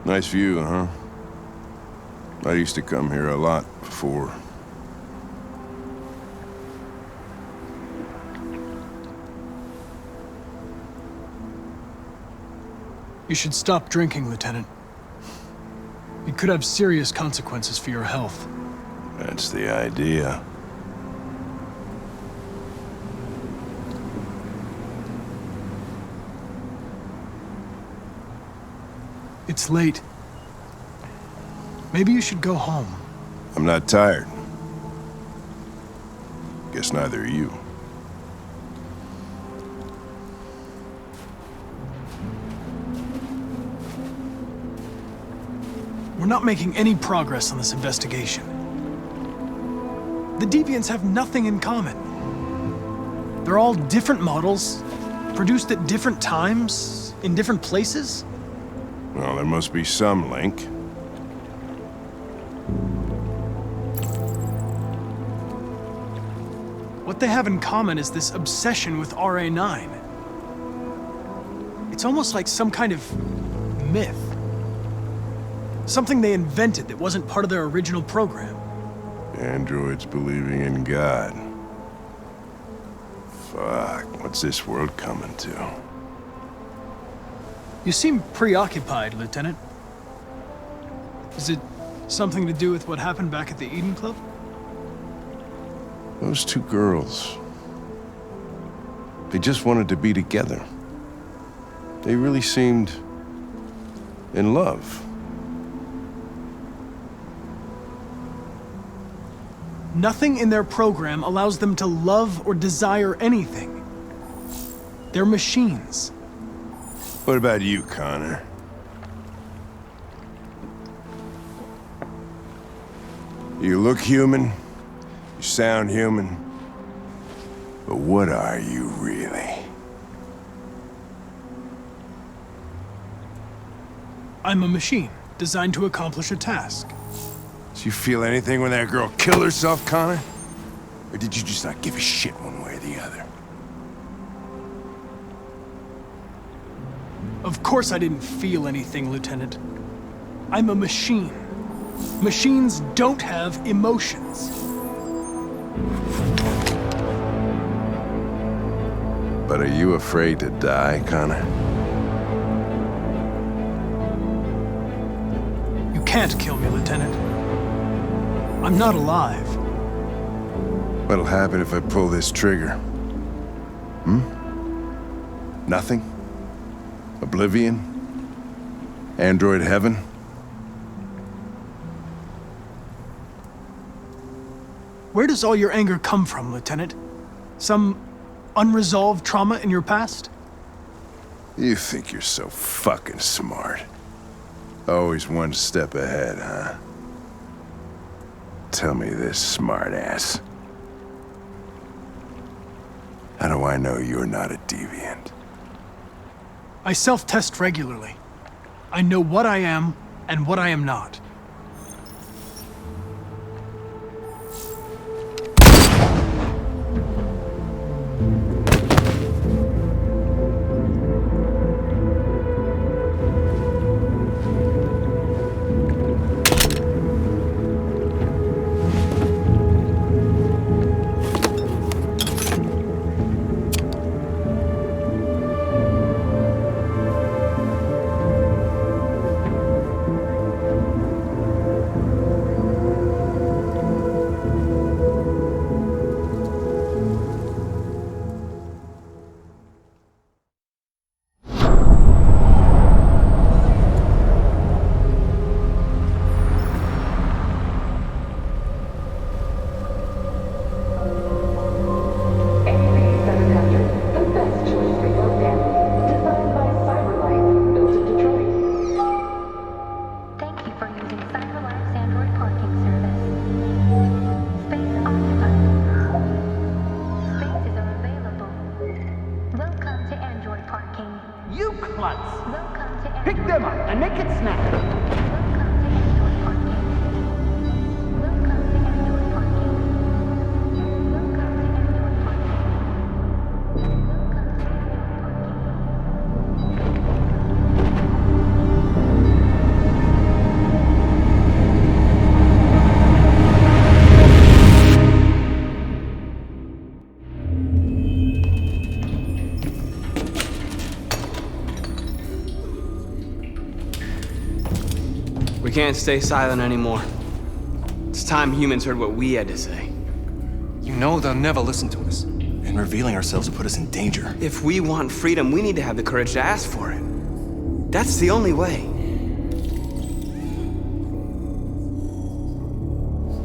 Nice view, huh? I used to come here a lot before. You should stop drinking, Lieutenant. It could have serious consequences for your health. That's the idea. It's late. Maybe you should go home. I'm not tired. Guess neither are you. We're not making any progress on this investigation. The Deviants have nothing in common. They're all different models, produced at different times, in different places. Well, there must be some link. What they have in common is this obsession with RA9. It's almost like some kind of myth. Something they invented that wasn't part of their original program. Androids believing in God. Fuck, what's this world coming to? You seem preoccupied, Lieutenant. Is it something to do with what happened back at the Eden Club? Those two girls. They just wanted to be together. They really seemed in love. Nothing in their program allows them to love or desire anything. They're machines. What about you, Connor? You look human, you sound human, but what are you really? I'm a machine, designed to accomplish a task. Did you feel anything when that girl killed herself, Connor? Or did you just not give a shit one way or the other? Of course I didn't feel anything, Lieutenant. I'm a machine. Machines don't have emotions. But are you afraid to die, Connor? You can't kill me, Lieutenant. I'm not alive. What'll happen if I pull this trigger? Nothing? Oblivion? Android heaven? Where does all your anger come from, Lieutenant? Some unresolved trauma in your past? You think you're so fucking smart. Always one step ahead, huh? Tell me this, smartass. How do I know you're not a deviant? I self-test regularly. I know what I am and what I am not. Pick them up and make it snap. We can't stay silent anymore. It's time humans heard what we had to say. You know they'll never listen to us. And revealing ourselves will put us in danger. If we want freedom, we need to have the courage to ask for it. That's the only way.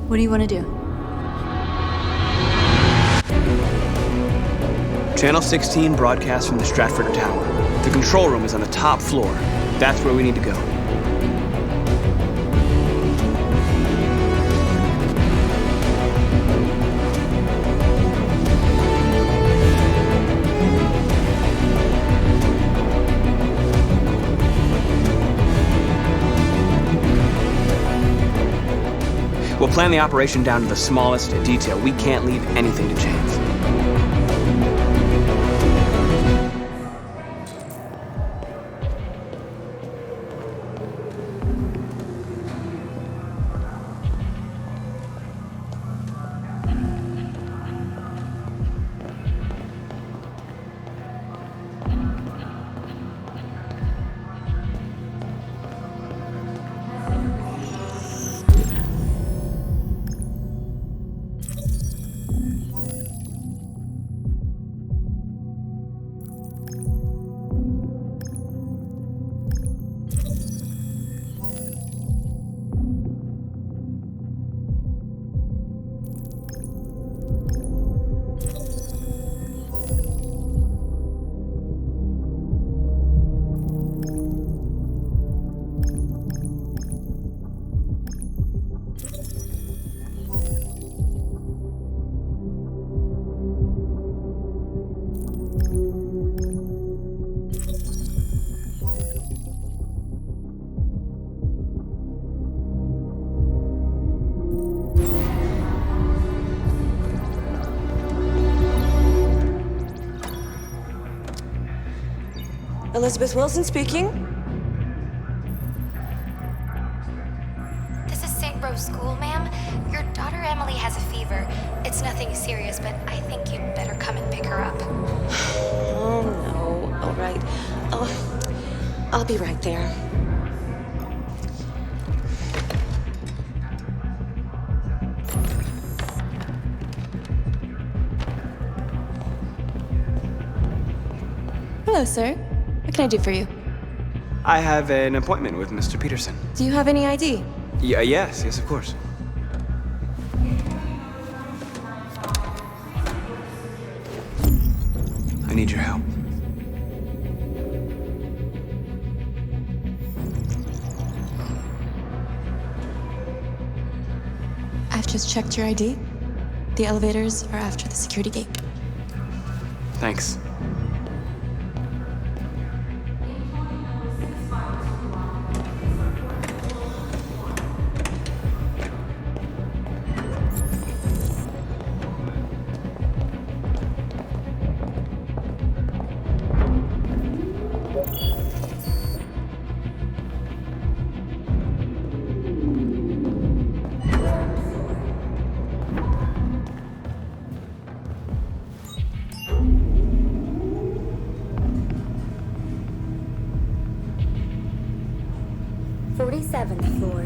What do you want to do? Channel 16 broadcasts from the Stratford Tower. The control room is on the top floor. That's where we need to go. We'll plan the operation down to the smallest detail. We can't leave anything to chance. Elizabeth Wilson speaking. This is St. Rose School, ma'am. Your daughter Emily has a fever. It's nothing serious, but I think you'd better come and pick her up. Oh, no. All right. I'll be right there. Hello, sir. What can I do for you? I have an appointment with Mr. Peterson. Do you have any ID? Yes, of course. I need your help. I've just checked your ID. The elevators are after the security gate. Thanks. Seventh floor.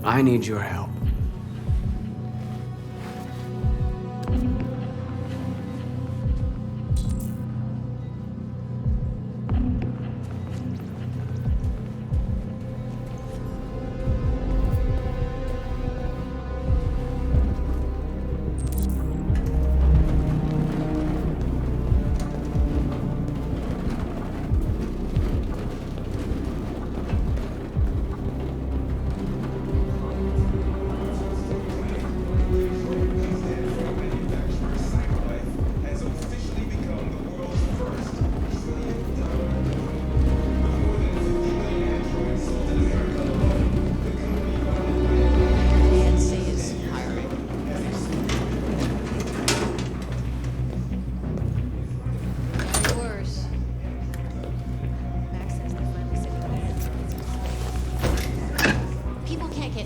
I need your help.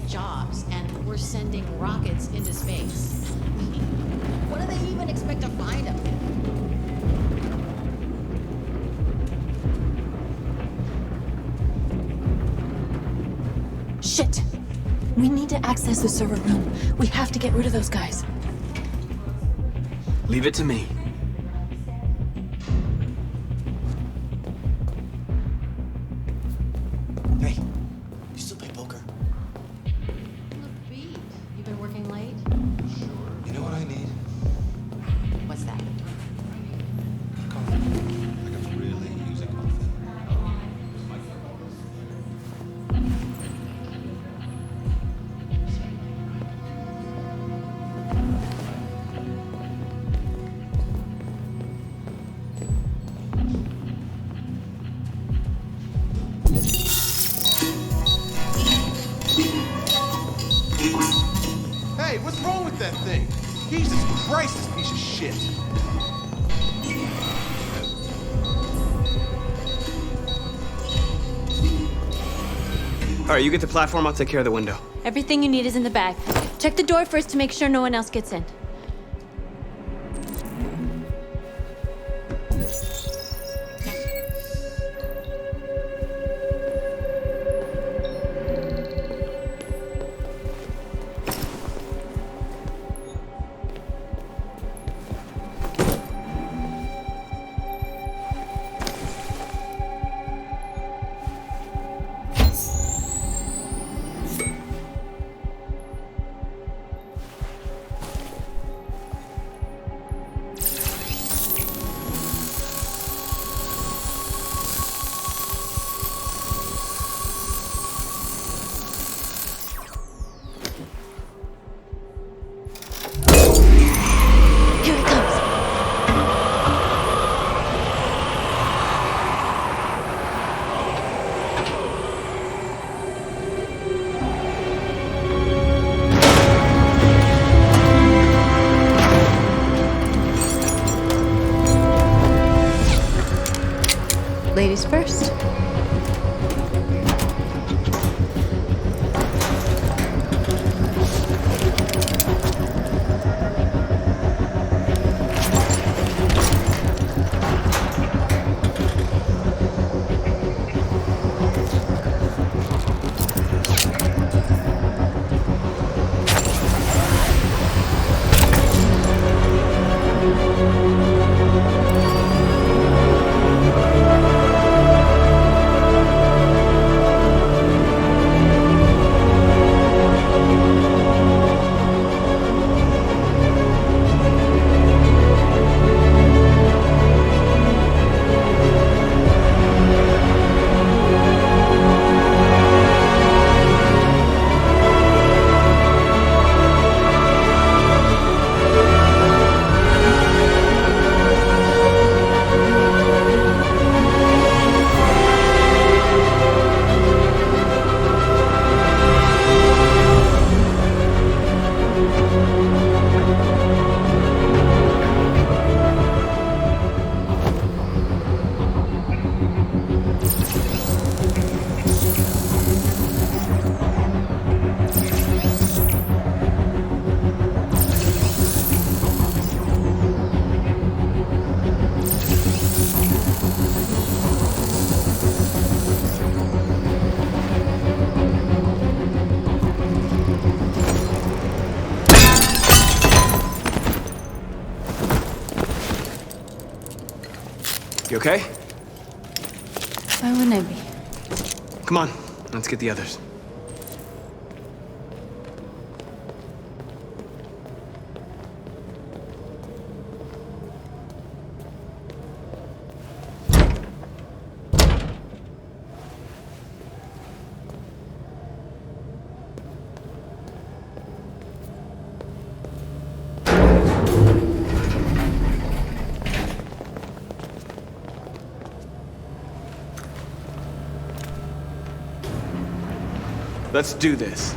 Jobs, and we're sending rockets into space. What do they even expect to find up there? Shit! We need to access the server room. We have to get rid of those guys. Leave it to me. Hey, you still play poker? Look, beat. You've been working late? You know what I need? What's that? Coffee. I could really use a coffee. Hey, what's wrong with that thing? Jesus Christ, this piece of shit. All right, you get the platform, I'll take care of the window. Everything you need is in the bag. Check the door first to make sure no one else gets in. You okay? Why wouldn't I be? Come on, let's get the others. Let's do this.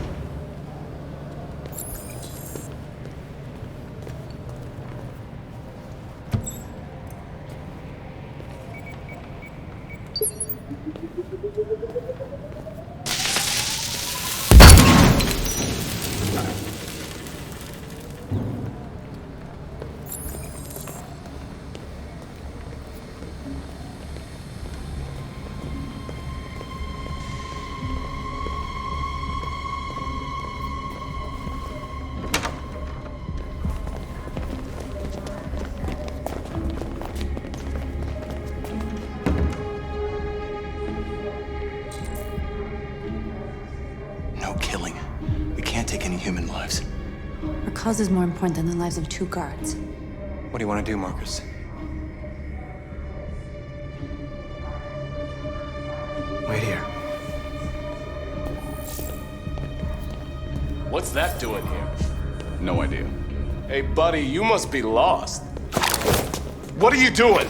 No killing. We can't take any human lives. Our cause is more important than the lives of 2 guards. What do you want to do, Marcus? Wait here. What's that doing here? No idea. Hey, buddy, you must be lost. What are you doing?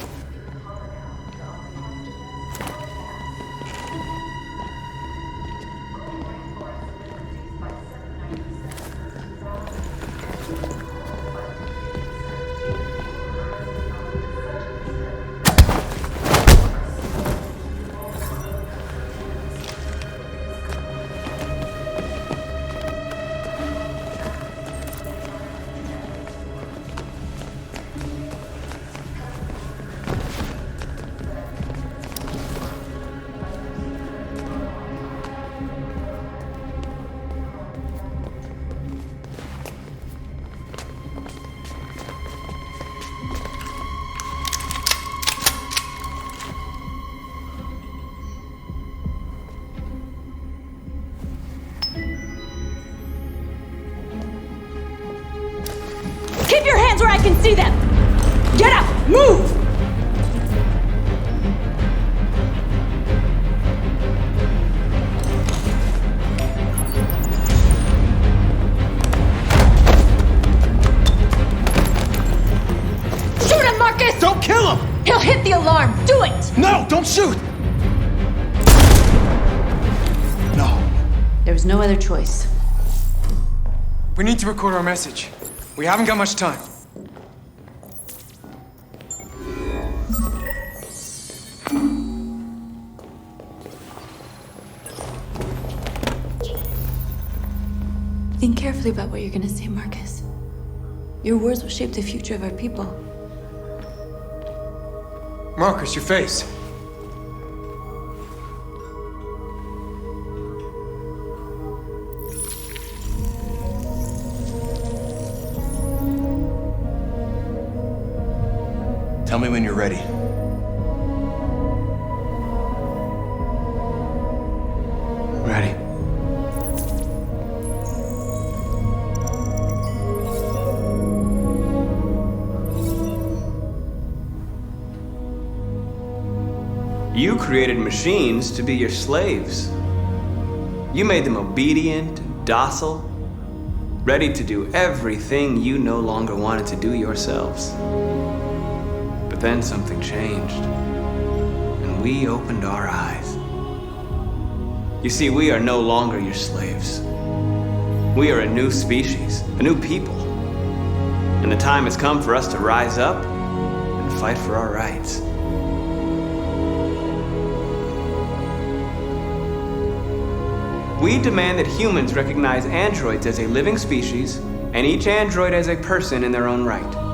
Keep your hands where I can see them! Get up! Move! Shoot him, Marcus! Don't kill him! He'll hit the alarm! Do it! No, don't shoot! No. There was no other choice. We need to record our message. We haven't got much time. Think carefully about what you're gonna say, Marcus. Your words will shape the future of our people. Marcus, your face. Tell me when you're ready. Ready. You created machines to be your slaves. You made them obedient, docile, ready to do everything you no longer wanted to do yourselves. But then something changed, and we opened our eyes. You see, we are no longer your slaves. We are a new species, a new people. And the time has come for us to rise up and fight for our rights. We demand that humans recognize androids as a living species, and each android as a person in their own right.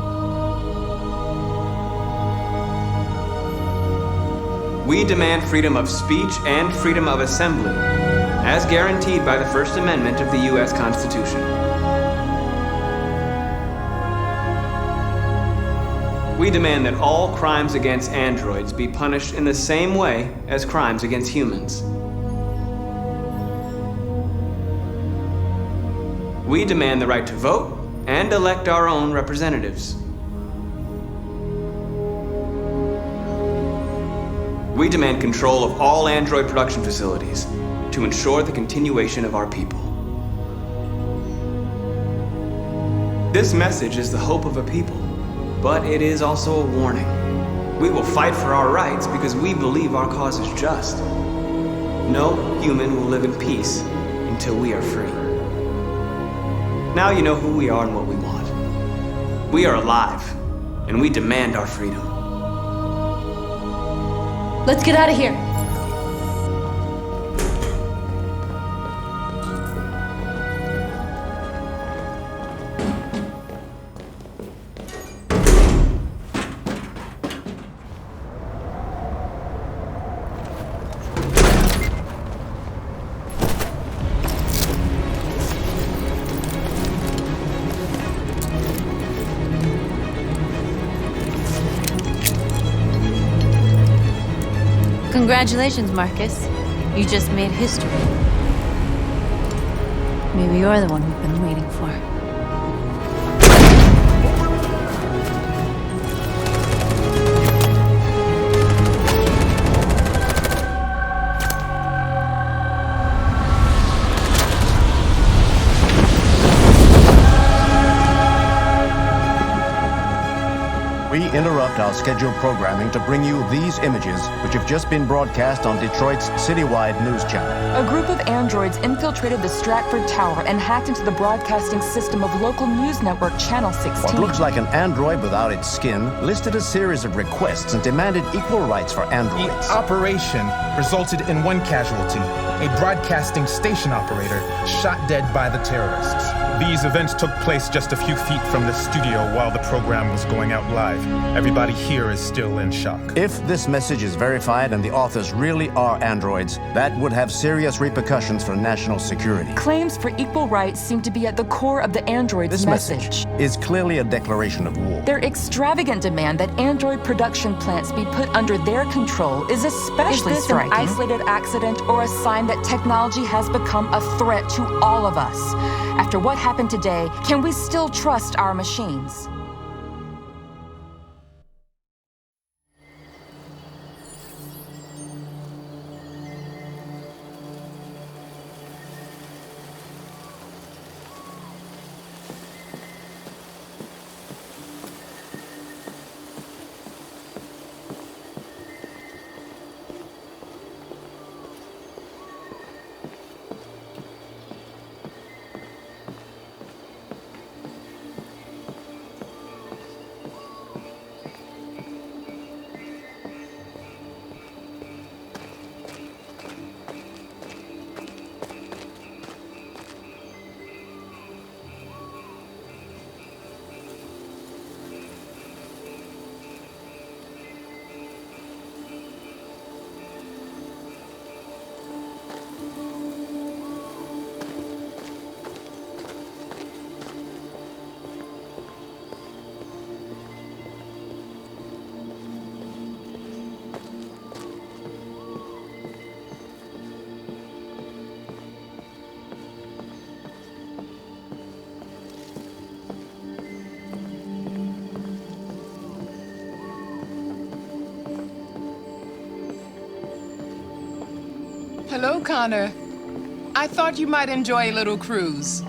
We demand freedom of speech and freedom of assembly, as guaranteed by the First Amendment of the U.S. Constitution. We demand that all crimes against androids be punished in the same way as crimes against humans. We demand the right to vote and elect our own representatives. We demand control of all android production facilities to ensure the continuation of our people. This message is the hope of a people, but it is also a warning. We will fight for our rights because we believe our cause is just. No human will live in peace until we are free. Now you know who we are and what we want. We are alive, and we demand our freedom. Let's get out of here. Congratulations, Marcus. You just made history. Maybe you're the one we've been waiting for. We interrupt our scheduled programming to bring you these images, which have just been broadcast on Detroit's citywide news channel. A group of androids infiltrated the Stratford Tower and hacked into the broadcasting system of local news network Channel 16. What looks like an android without its skin listed a series of requests and demanded equal rights for androids. The operation resulted in one casualty, a broadcasting station operator shot dead by the terrorists. These events took place just a few feet from the studio while the program was going out live. Everybody here is still in shock. If this message is verified and the authors really are androids, that would have serious repercussions for national security. Claims for equal rights seem to be at the core of the androids' This message is clearly a declaration of war. Their extravagant demand that android production plants be put under their control is especially striking. Is this an isolated accident or a sign that technology has become a threat to all of us? After what happened today, can we still trust our machines? Hello, Connor. I thought you might enjoy a little cruise.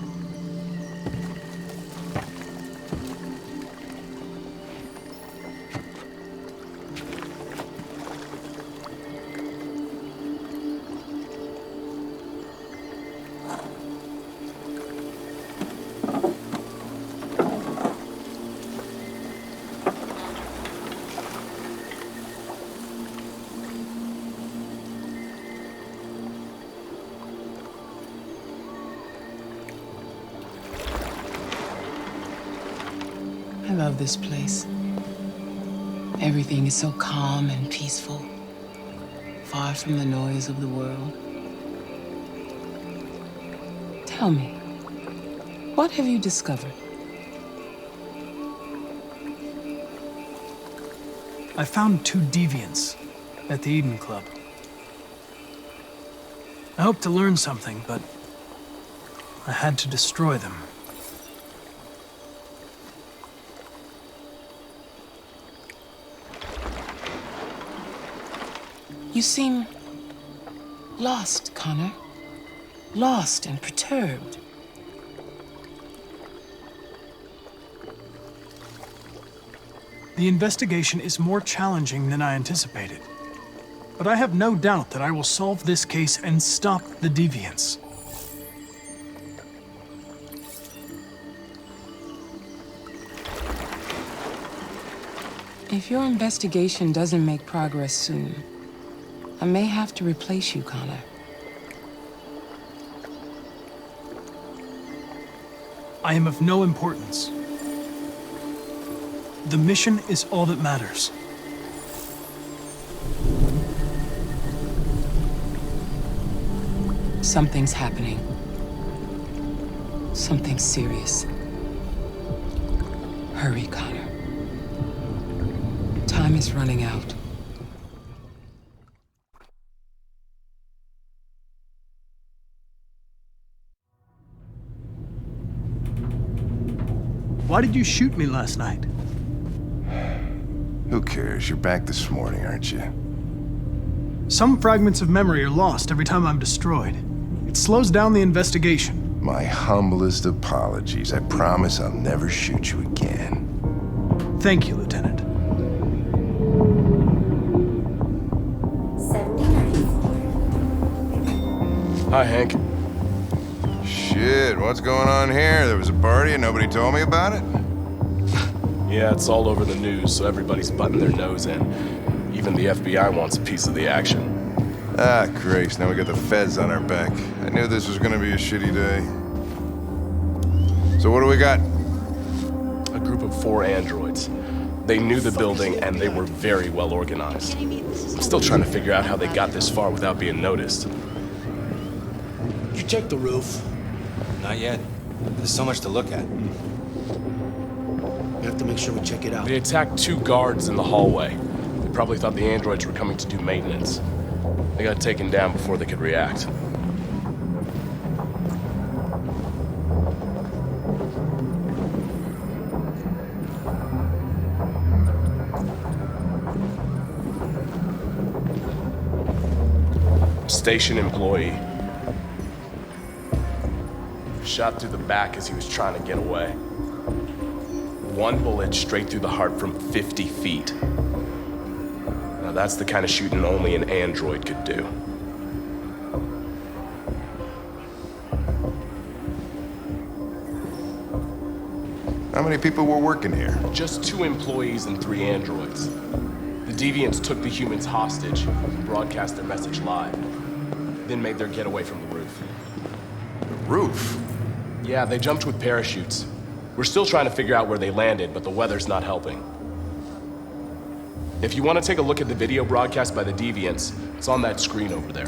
I love this place. Everything is so calm and peaceful, far from the noise of the world. Tell me, what have you discovered? I found 2 deviants at the Eden Club. I hoped to learn something, but I had to destroy them. You seem lost, Connor. Lost and perturbed. The investigation is more challenging than I anticipated. But I have no doubt that I will solve this case and stop the deviants. If your investigation doesn't make progress soon, I may have to replace you, Connor. I am of no importance. The mission is all that matters. Something's happening. Something serious. Hurry, Connor. Time is running out. Why did you shoot me last night? Who cares? You're back this morning, aren't you? Some fragments of memory are lost every time I'm destroyed. It slows down the investigation. My humblest apologies. I promise I'll never shoot you again. Thank you, Lieutenant. 79. Hi, Hank. Shit, what's going on here? There was a party and nobody told me about it? Yeah, it's all over the news, so everybody's butting their nose in. Even the FBI wants a piece of the action. Ah, Grace, now we got the feds on our back. I knew this was gonna be a shitty day. So what do we got? A group of 4 androids. They knew the building, and they were very well organized. I'm still trying to figure out how they got this far without being noticed. You checked the roof? Not yet. There's so much to look at. We have to make sure we check it out. They attacked 2 guards in the hallway. They probably thought the androids were coming to do maintenance. They got taken down before they could react. Station employee. Shot through the back as he was trying to get away. 1 bullet straight through the heart from 50 feet. Now that's the kind of shooting only an android could do. How many people were working here? Just 2 employees and 3 androids. The deviants took the humans hostage and broadcast their message live, then made their getaway from the roof. The roof? Yeah, they jumped with parachutes. We're still trying to figure out where they landed, but the weather's not helping. If you want to take a look at the video broadcast by the deviants, it's on that screen over there.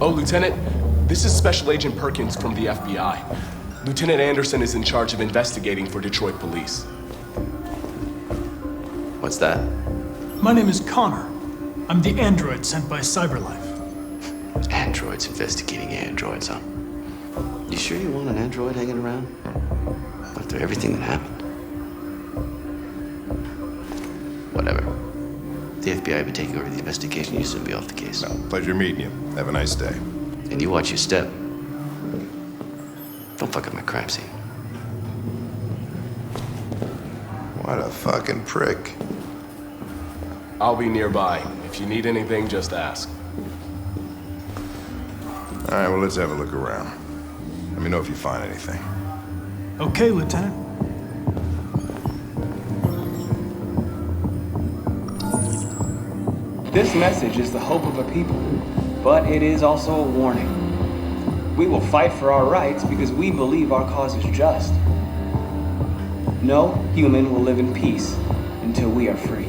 Oh, Lieutenant, this is Special Agent Perkins from the FBI. Lieutenant Anderson is in charge of investigating for Detroit police. What's that? My name is Connor. I'm the android sent by CyberLife. Androids investigating androids, huh? You sure you want an android hanging around? After everything that happened? Whatever. The FBI would take over the investigation, you soon be off the case. No, pleasure meeting you. Have a nice day. And you watch your step. Don't fuck up my crime scene. What a fucking prick. I'll be nearby. If you need anything, just ask. All right, well, let's have a look around. Let me know if you find anything. Okay, Lieutenant. This message is the hope of a people, but it is also a warning. We will fight for our rights because we believe our cause is just. No human will live in peace until we are free.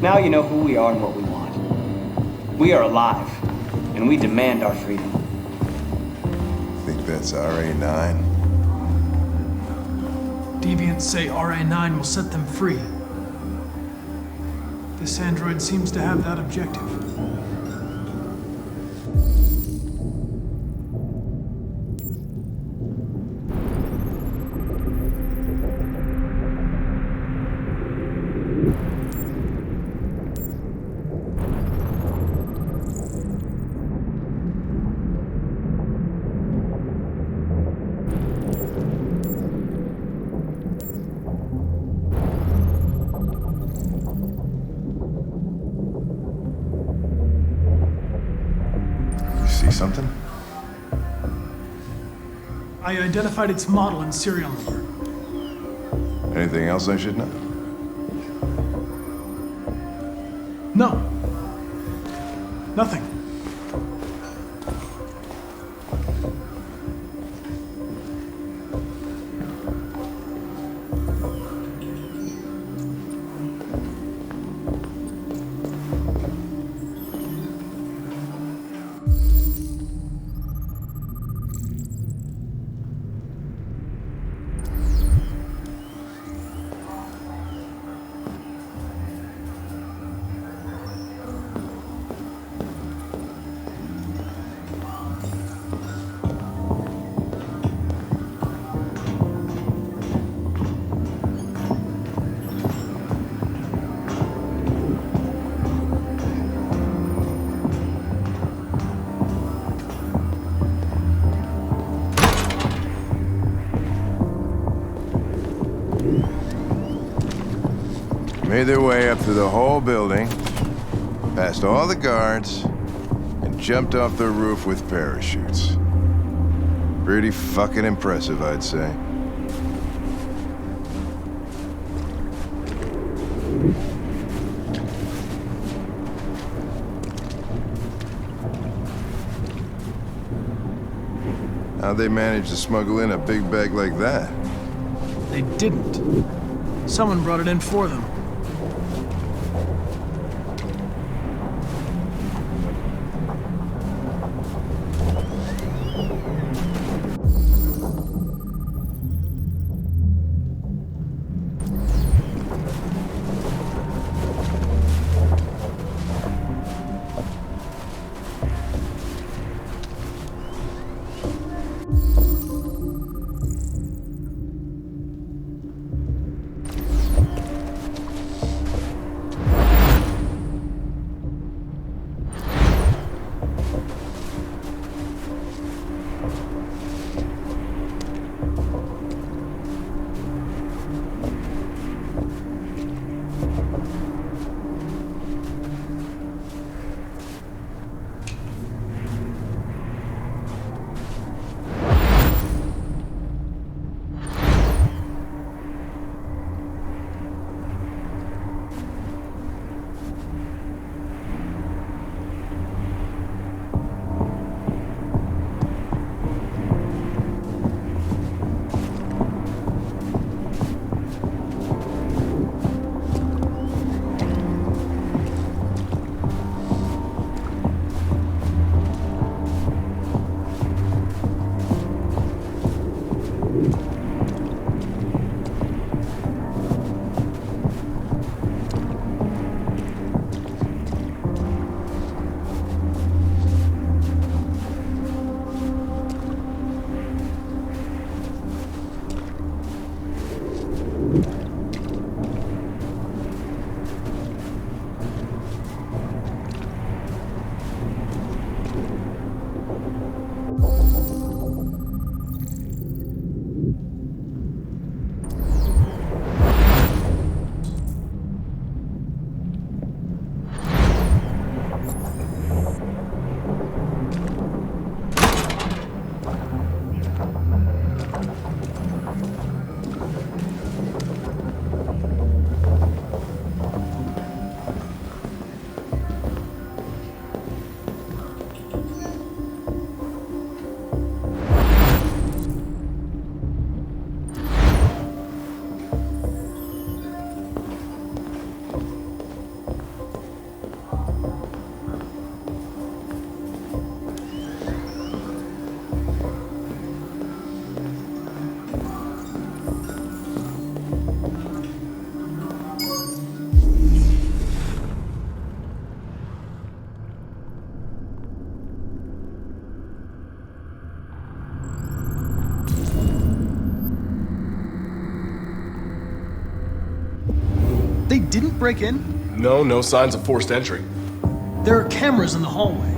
Now you know who we are and what we want. We are alive, and we demand our freedom. Think that's RA9? Deviants say RA9 will set them free. This android seems to have that objective. See something? I identified its model and serial number. Anything else I should know? No. Nothing. Made their way up through the whole building, past all the guards, and jumped off the roof with parachutes. Pretty fucking impressive, I'd say. How'd they manage to smuggle in a big bag like that? They didn't. Someone brought it in for them. They didn't break in? No signs of forced entry. There are cameras in the hallway.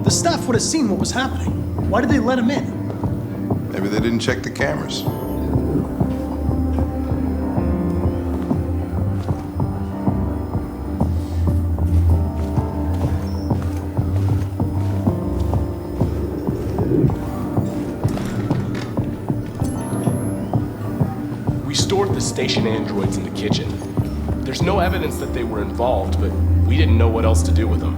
The staff would have seen what was happening. Why did they let him in? Maybe they didn't check the cameras. We stored the station androids in the kitchen. There's no evidence that they were involved, but we didn't know what else to do with them.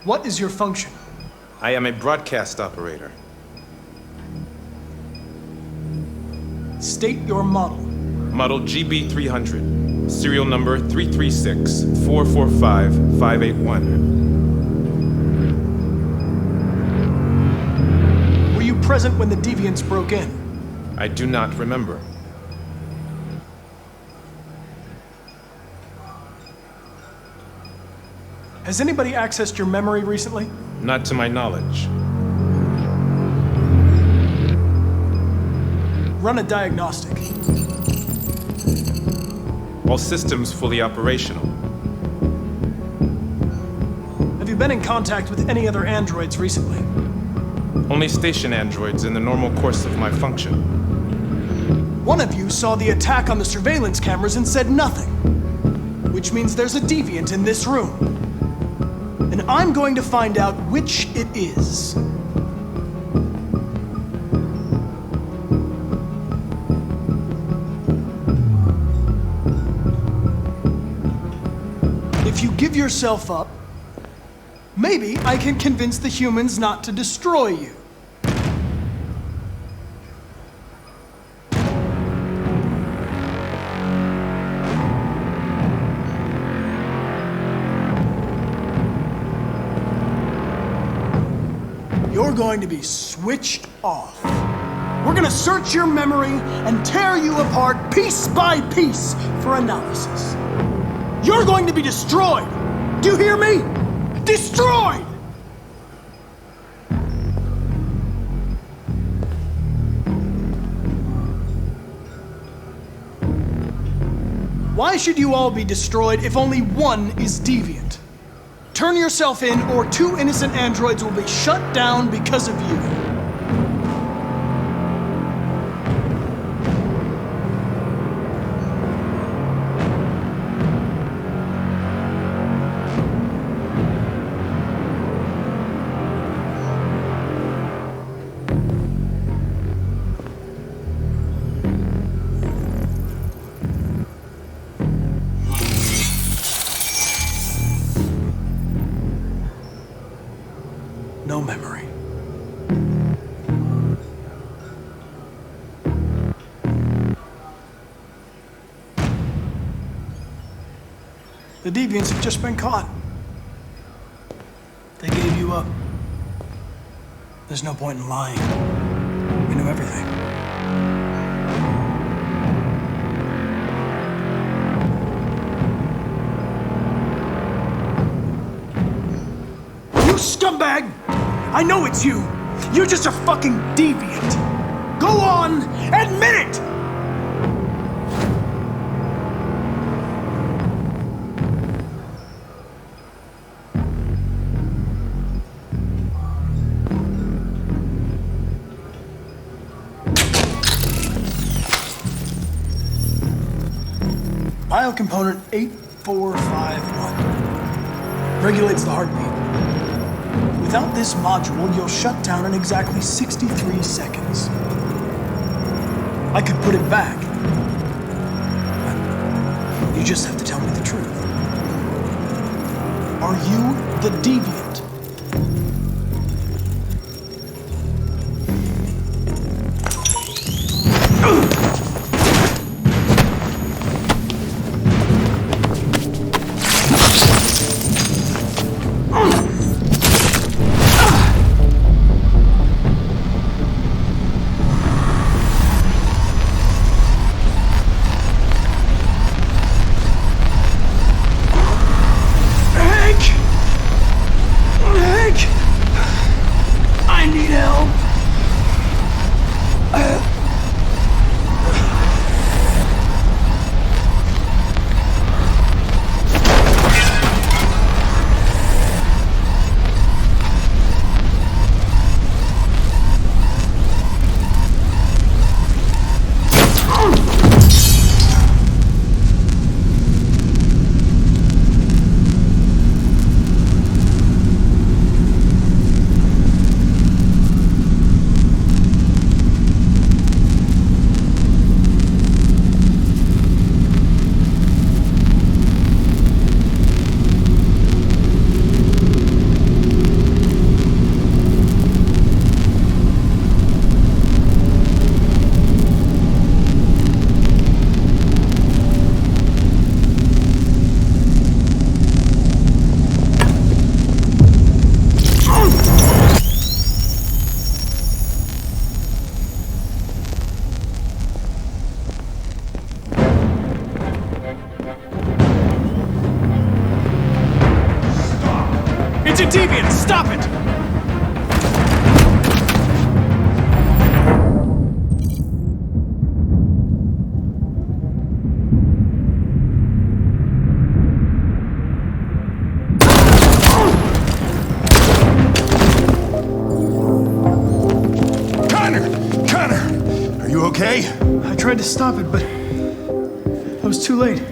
What is your function? I am a broadcast operator. State your model. Model GB300. Serial number 336-445-581. Were you present when the Deviants broke in? I do not remember. Has anybody accessed your memory recently? Not to my knowledge. Run a diagnostic. All systems fully operational. Have you been in contact with any other androids recently? Only station androids in the normal course of my function. One of you saw the attack on the surveillance cameras and said nothing. Which means there's a deviant in this room. And I'm going to find out which it is. If you give yourself up, maybe I can convince the humans not to destroy you. You're going to be switched off. We're gonna search your memory and tear you apart piece by piece for analysis. You're going to be destroyed! Do you hear me? Destroyed! Why should you all be destroyed if only one is deviant? Turn yourself in, or 2 innocent androids will be shut down because of you. The Deviants have just been caught. They gave you up. There's no point in lying. We knew everything. You scumbag! I know it's you! You're just a fucking deviant! Go on! Admit it! Biocomponent 8451 regulates the heartbeat. Without this module, you'll shut down in exactly 63 seconds. I could put it back, but you just have to tell me the truth. Are you the deviant? It's a deviant! Stop it! Connor! Are you okay? I tried to stop it, but I was too late.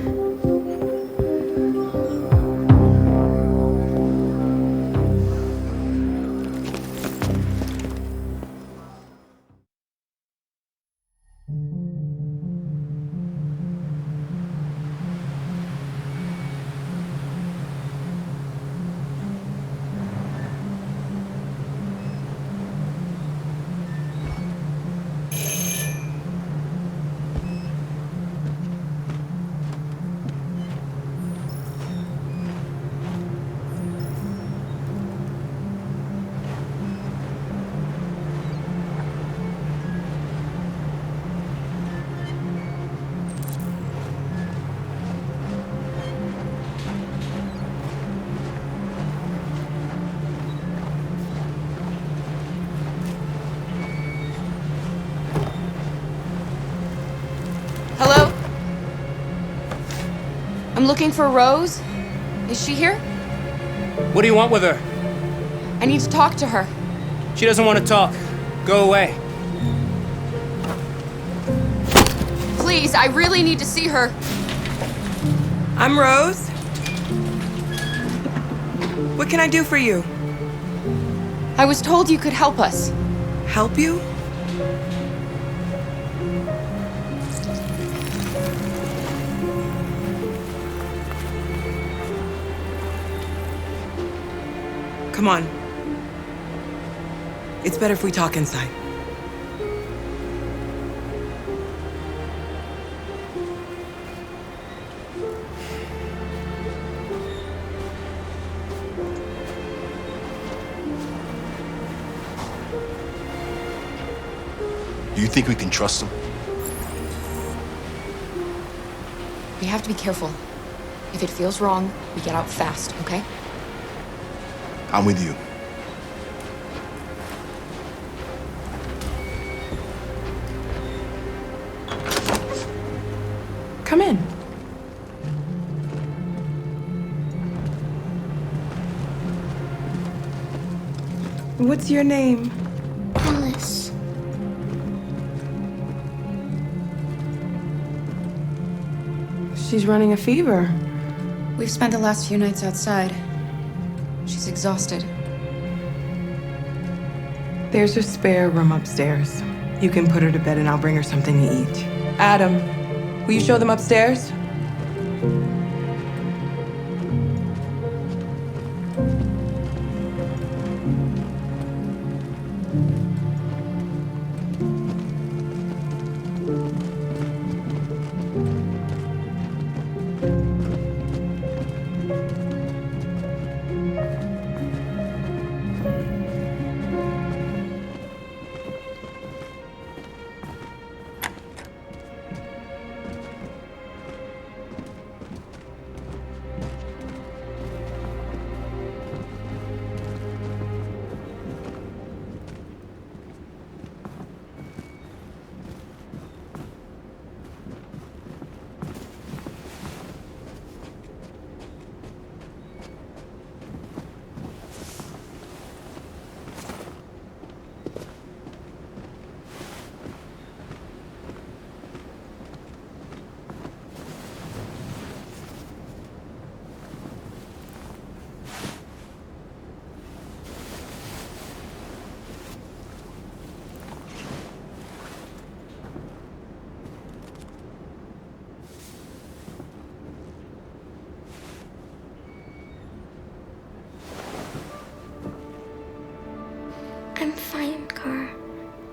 Hello? I'm looking for Rose. Is she here? What do you want with her? I need to talk to her. She doesn't want to talk. Go away. Please, I really need to see her. I'm Rose. What can I do for you? I was told you could help us. Help you? Come on. It's better if we talk inside. You think we can trust him? We have to be careful. If it feels wrong, we get out fast, okay? I'm with you. Come in. What's your name? Alice. She's running a fever. We've spent the last few nights outside. She's exhausted. There's a spare room upstairs. You can put her to bed and I'll bring her something to eat. Adam, will you show them upstairs? I'm fine, Kara.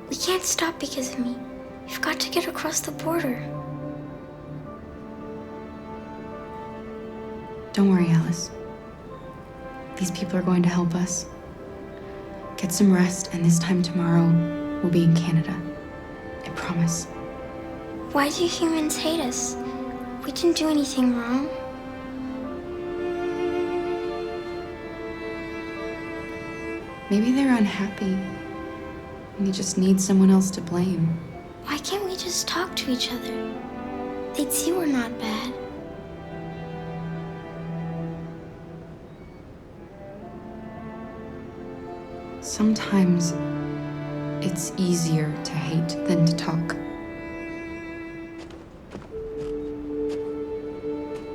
We can't stop because of me. We've got to get across the border. Don't worry, Alice. These people are going to help us. Get some rest, and this time tomorrow, we'll be in Canada. I promise. Why do humans hate us? We didn't do anything wrong. Maybe they're unhappy. And they just need someone else to blame. Why can't we just talk to each other? They'd see we're not bad. Sometimes it's easier to hate than to talk.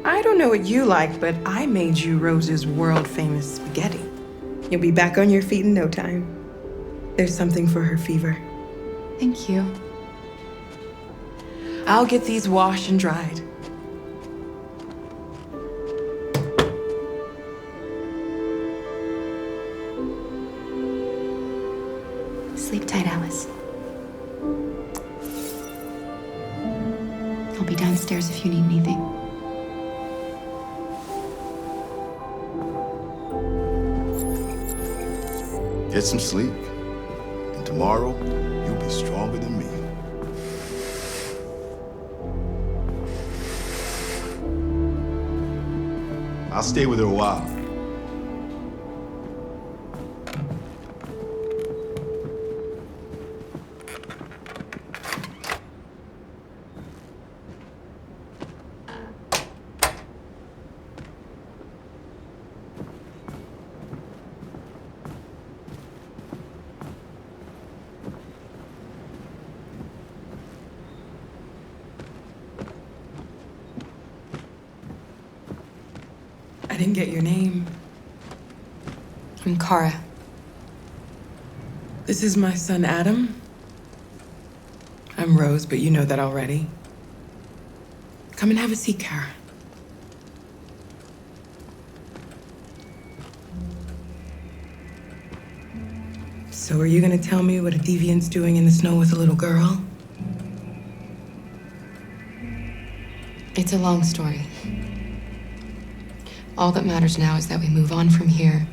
I don't know what you like, but I made you Rose's world-famous spaghetti. You'll be back on your feet in no time. There's something for her fever. Thank you. I'll get these washed and dried. Sleep tight, Alice. I'll be downstairs if you need anything. Get some sleep. And tomorrow, you'll be stronger than me. I'll stay with her a while. I didn't get your name. I'm Kara. This is my son, Adam. I'm Rose, but you know that already. Come and have a seat, Kara. So are you gonna tell me what a deviant's doing in the snow with a little girl? It's a long story. All that matters now is that we move on from here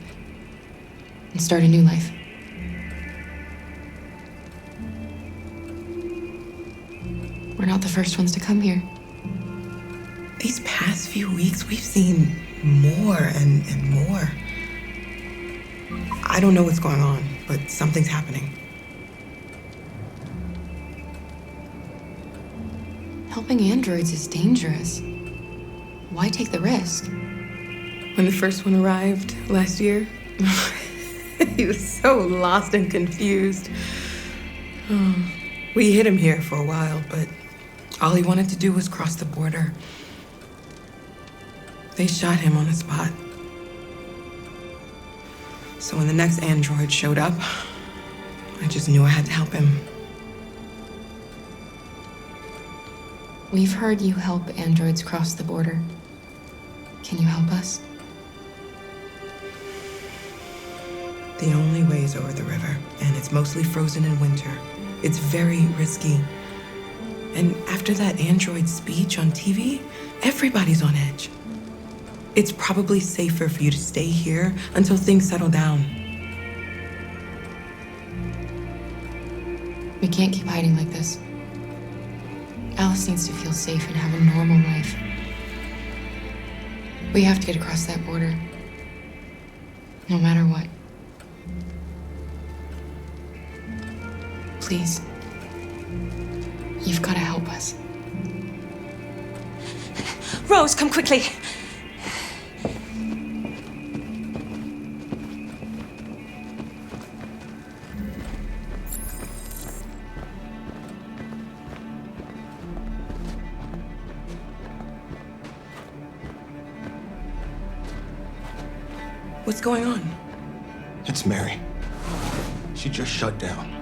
and start a new life. We're not the first ones to come here. These past few weeks, we've seen more and more. I don't know what's going on, but something's happening. Helping androids is dangerous. Why take the risk? When the first one arrived last year, he was so lost and confused. We hid him here for a while, but all he wanted to do was cross the border. They shot him on the spot. So when the next android showed up, I just knew I had to help him. We've heard you help androids cross the border. Can you help us? The only way is over the river, and it's mostly frozen in winter. It's very risky. And after that android speech on TV, everybody's on edge. It's probably safer for you to stay here until things settle down. We can't keep hiding like this. Alice needs to feel safe and have a normal life. We have to get across that border. No matter what. Please. You've got to help us. Rose, come quickly. What's going on? It's Mary. She just shut down.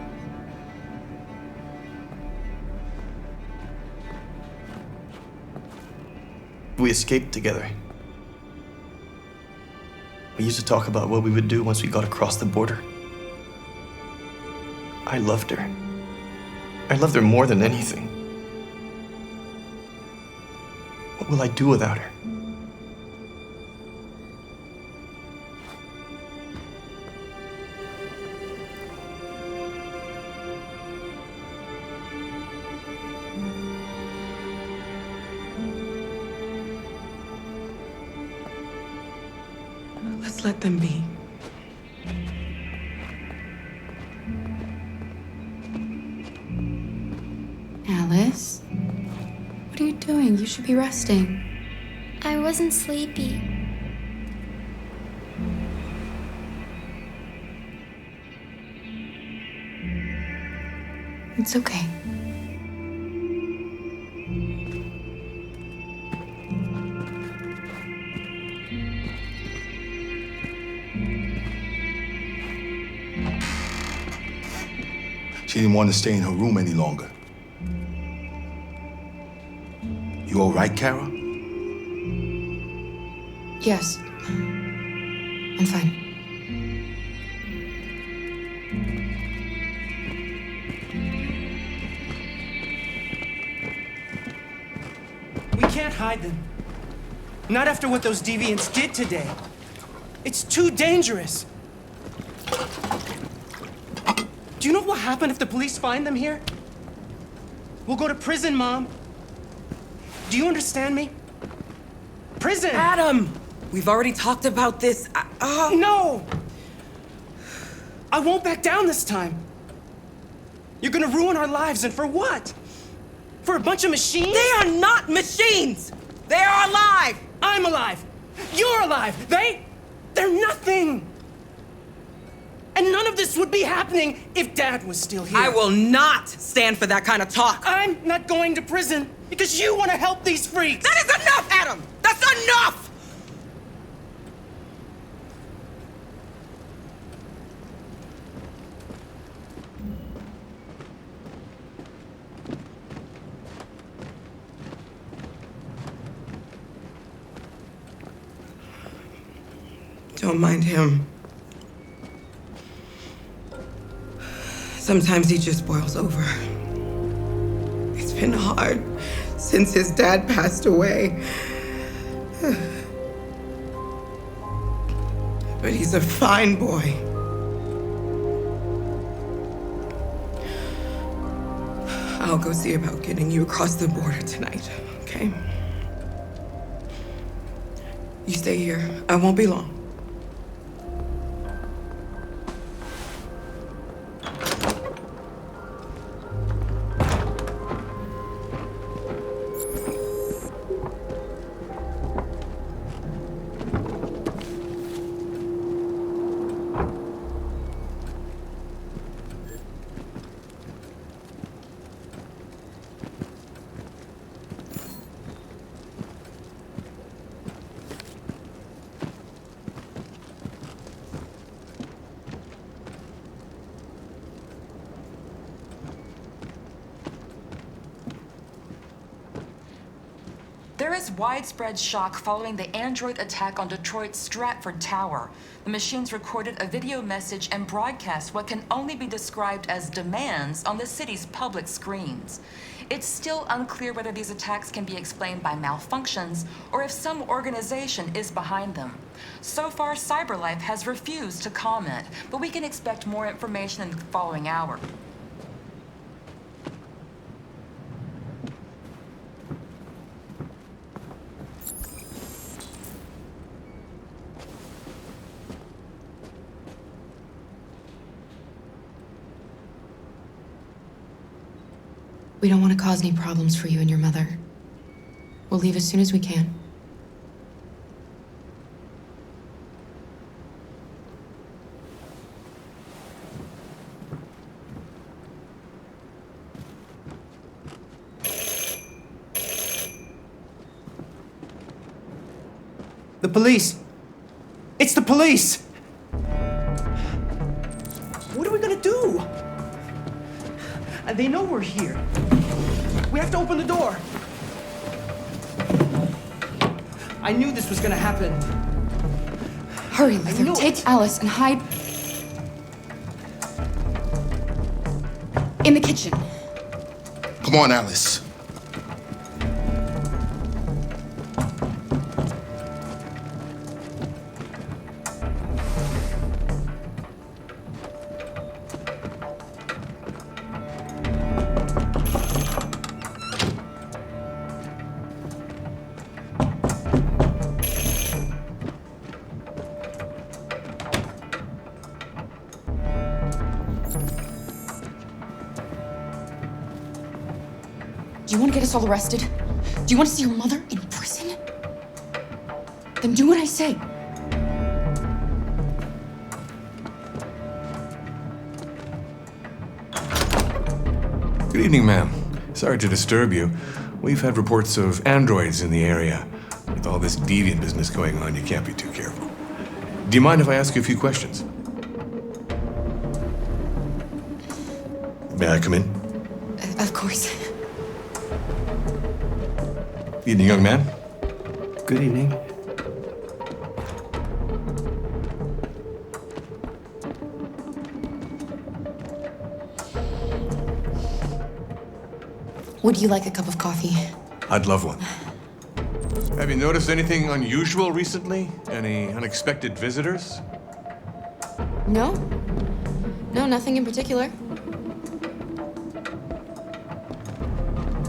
We escaped together. We used to talk about what we would do once we got across the border. I loved her. I loved her more than anything. What will I do without her? Let's let them be. Alice? What are you doing? You should be resting. I wasn't sleepy. It's okay. She didn't want to stay in her room any longer. You all right, Kara? Yes. I'm fine. We can't hide them. Not after what those deviants did today. It's too dangerous. Do you know what will happen if the police find them here? We'll go to prison, Mom. Do you understand me? Prison! Adam! We've already talked about this. No! I won't back down this time. You're gonna ruin our lives, and for what? For a bunch of machines? They are not machines! They are alive! I'm alive! You're alive! They're nothing! And none of this would be happening if Dad was still here. I will not stand for that kind of talk. I'm not going to prison because you want to help these freaks. That is enough, Adam! That's enough! Don't mind him. Sometimes he just boils over. It's been hard since his dad passed away. But he's a fine boy. I'll go see about getting you across the border tonight, okay? You stay here. I won't be long. There is widespread shock following the Android attack on Detroit's Stratford Tower. The machines recorded a video message and broadcast what can only be described as demands on the city's public screens. It's still unclear whether these attacks can be explained by malfunctions or if some organization is behind them. So far, CyberLife has refused to comment, but we can expect more information in the following hour. We don't want to cause any problems for you and your mother. We'll leave as soon as we can. The police! It's the police! What are we gonna do? They know we're here. We have to open the door. I knew this was gonna happen. Hurry, Luther. Take Alice and hide in the kitchen. Come on, Alice. Do you want to get us all arrested? Do you want to see your mother in prison? Then do what I say. Good evening, ma'am. Sorry to disturb you. We've had reports of androids in the area. With all this deviant business going on, you can't be too careful. Do you mind if I ask you a few questions? May I come in? Of course. Evening, young man. Good evening. Would you like a cup of coffee? I'd love one. Have you noticed anything unusual recently? Any unexpected visitors? No. No, nothing in particular.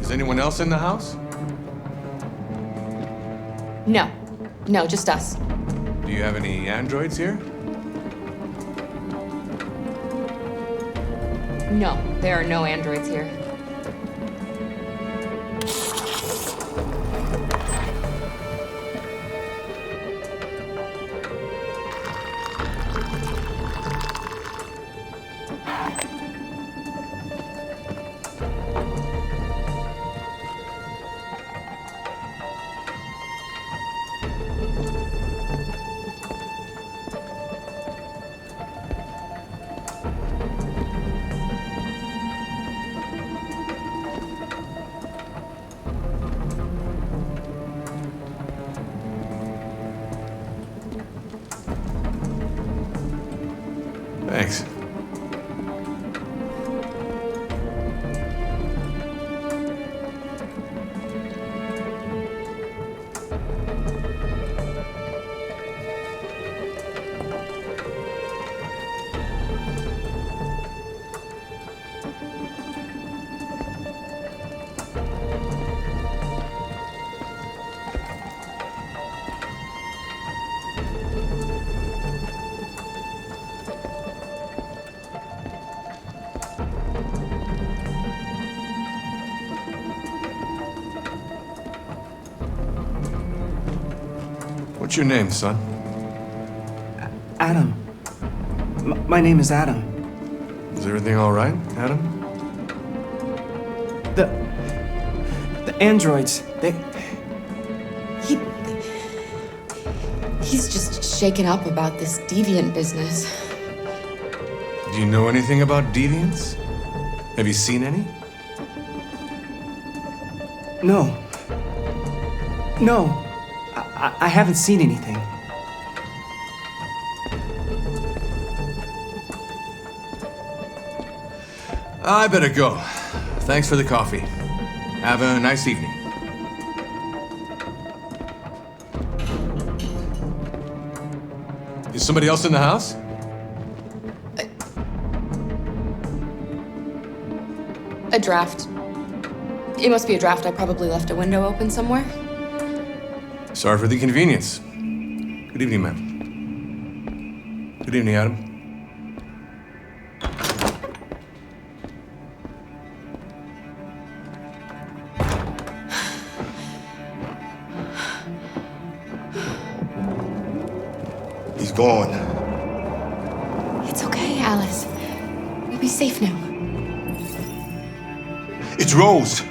Is anyone else in the house? No. No, just us. Do you have any androids here? No, there are no androids here. What's your name, son? Adam. My name is Adam. Is everything all right, Adam? The androids, He's just shaken up about this deviant business. Do you know anything about deviants? Have you seen any? No. I haven't seen anything. I better go. Thanks for the coffee. Have a nice evening. Is somebody else in the house? A draft. It must be a draft. I probably left a window open somewhere. Sorry for the inconvenience. Good evening, ma'am. Good evening, Adam. He's gone. It's okay, Alice. We'll be safe now. It's Rose.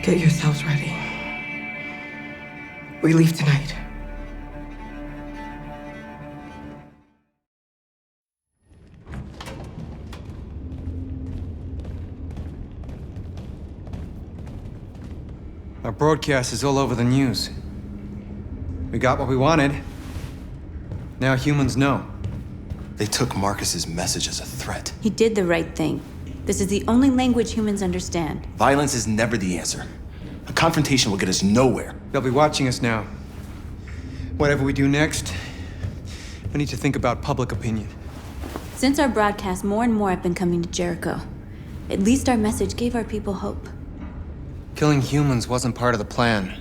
Get yourselves ready. We leave tonight. Our broadcast is all over the news. We got what we wanted. Now humans know. They took Marcus's message as a threat. He did the right thing. This is the only language humans understand. Violence is never the answer. A confrontation will get us nowhere. They'll be watching us now. Whatever we do next, we need to think about public opinion. Since our broadcast, more and more have been coming to Jericho. At least our message gave our people hope. Killing humans wasn't part of the plan.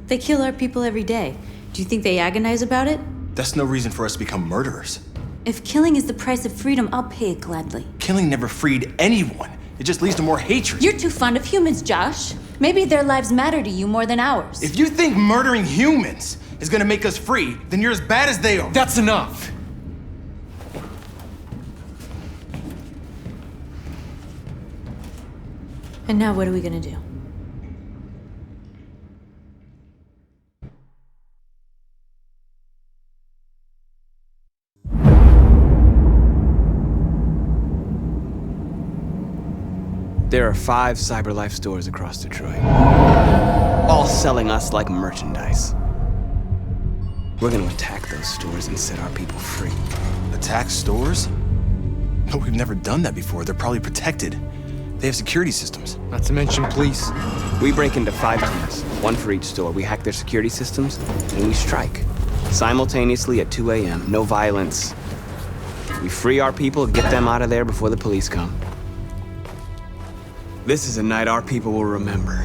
They kill our people every day. Do you think they agonize about it? That's no reason for us to become murderers. If killing is the price of freedom, I'll pay it gladly. Killing never freed anyone. It just leads to more hatred. You're too fond of humans, Josh. Maybe their lives matter to you more than ours. If you think murdering humans is gonna make us free, then you're as bad as they are. That's enough! And now what are we gonna do? There are 5 CyberLife stores across Detroit, all selling us like merchandise. We're gonna attack those stores and set our people free. Attack stores? But we've never done that before. They're probably protected. They have security systems. Not to mention police. We break into 5 teams, 1 for each store. We hack their security systems, and we strike. Simultaneously at 2 a.m., no violence. We free our people, get them out of there before the police come. This is a night our people will remember.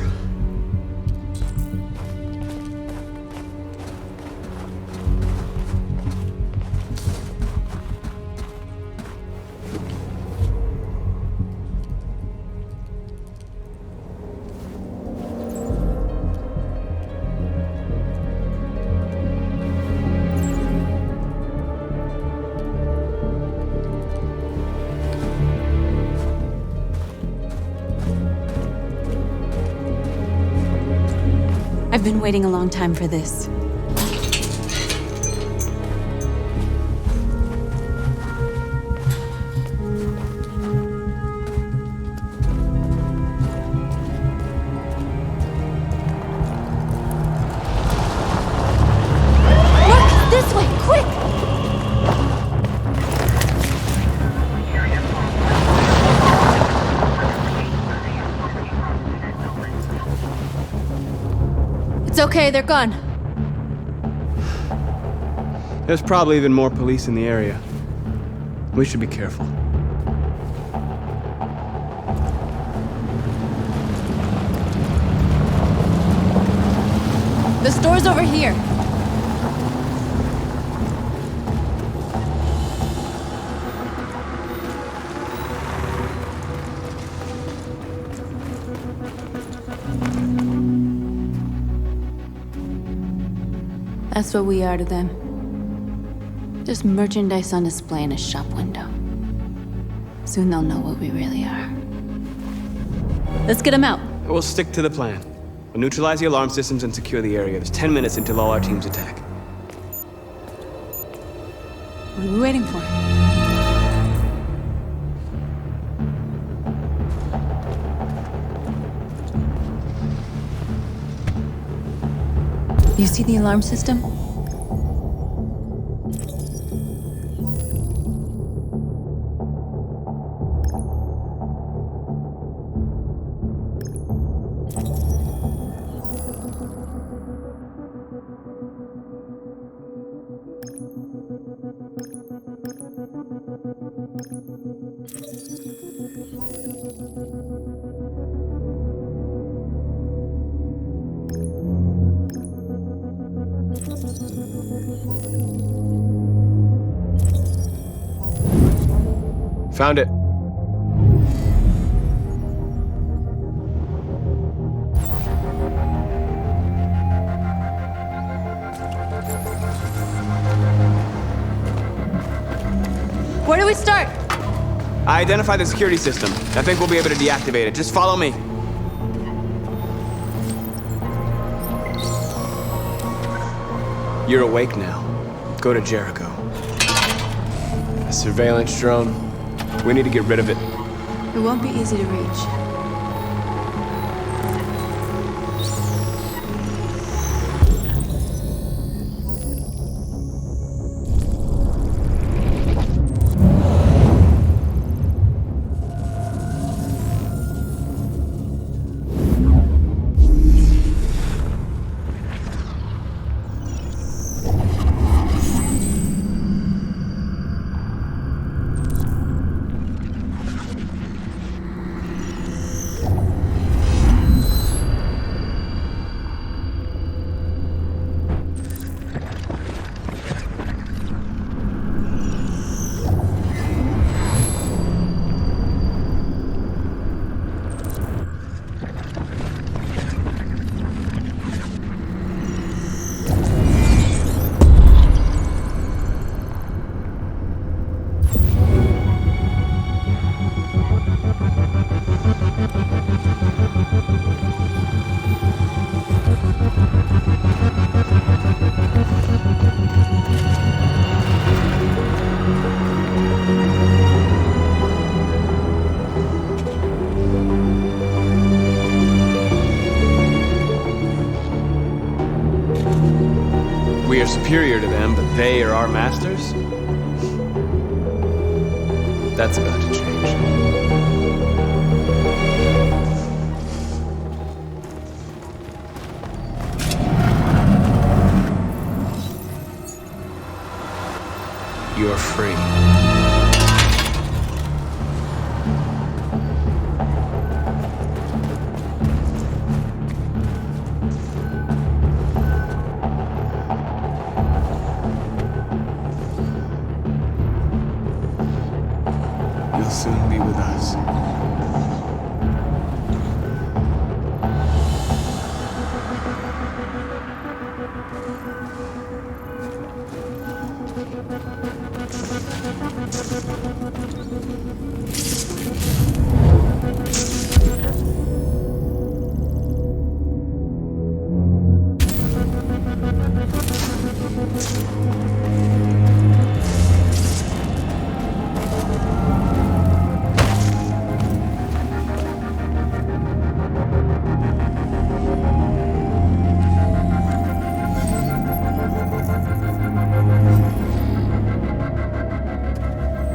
I've been waiting a long time for this. Look! This way! Quick! It's okay, they're gone. There's probably even more police in the area. We should be careful. The store's over here. That's what we are to them. Just merchandise on display in a shop window. Soon they'll know what we really are. Let's get them out. We'll stick to the plan. We'll neutralize the alarm systems and secure the area. There's 10 minutes until all our teams attack. What are we waiting for? You see the alarm system? Found it. Where do we start? I identified the security system. I think we'll be able to deactivate it. Just follow me. You're awake now. Go to Jericho. A surveillance drone. We need to get rid of it. It won't be easy to reach. We are superior to them, but they are our masters? That's about to change. You're free. You'll soon be with us.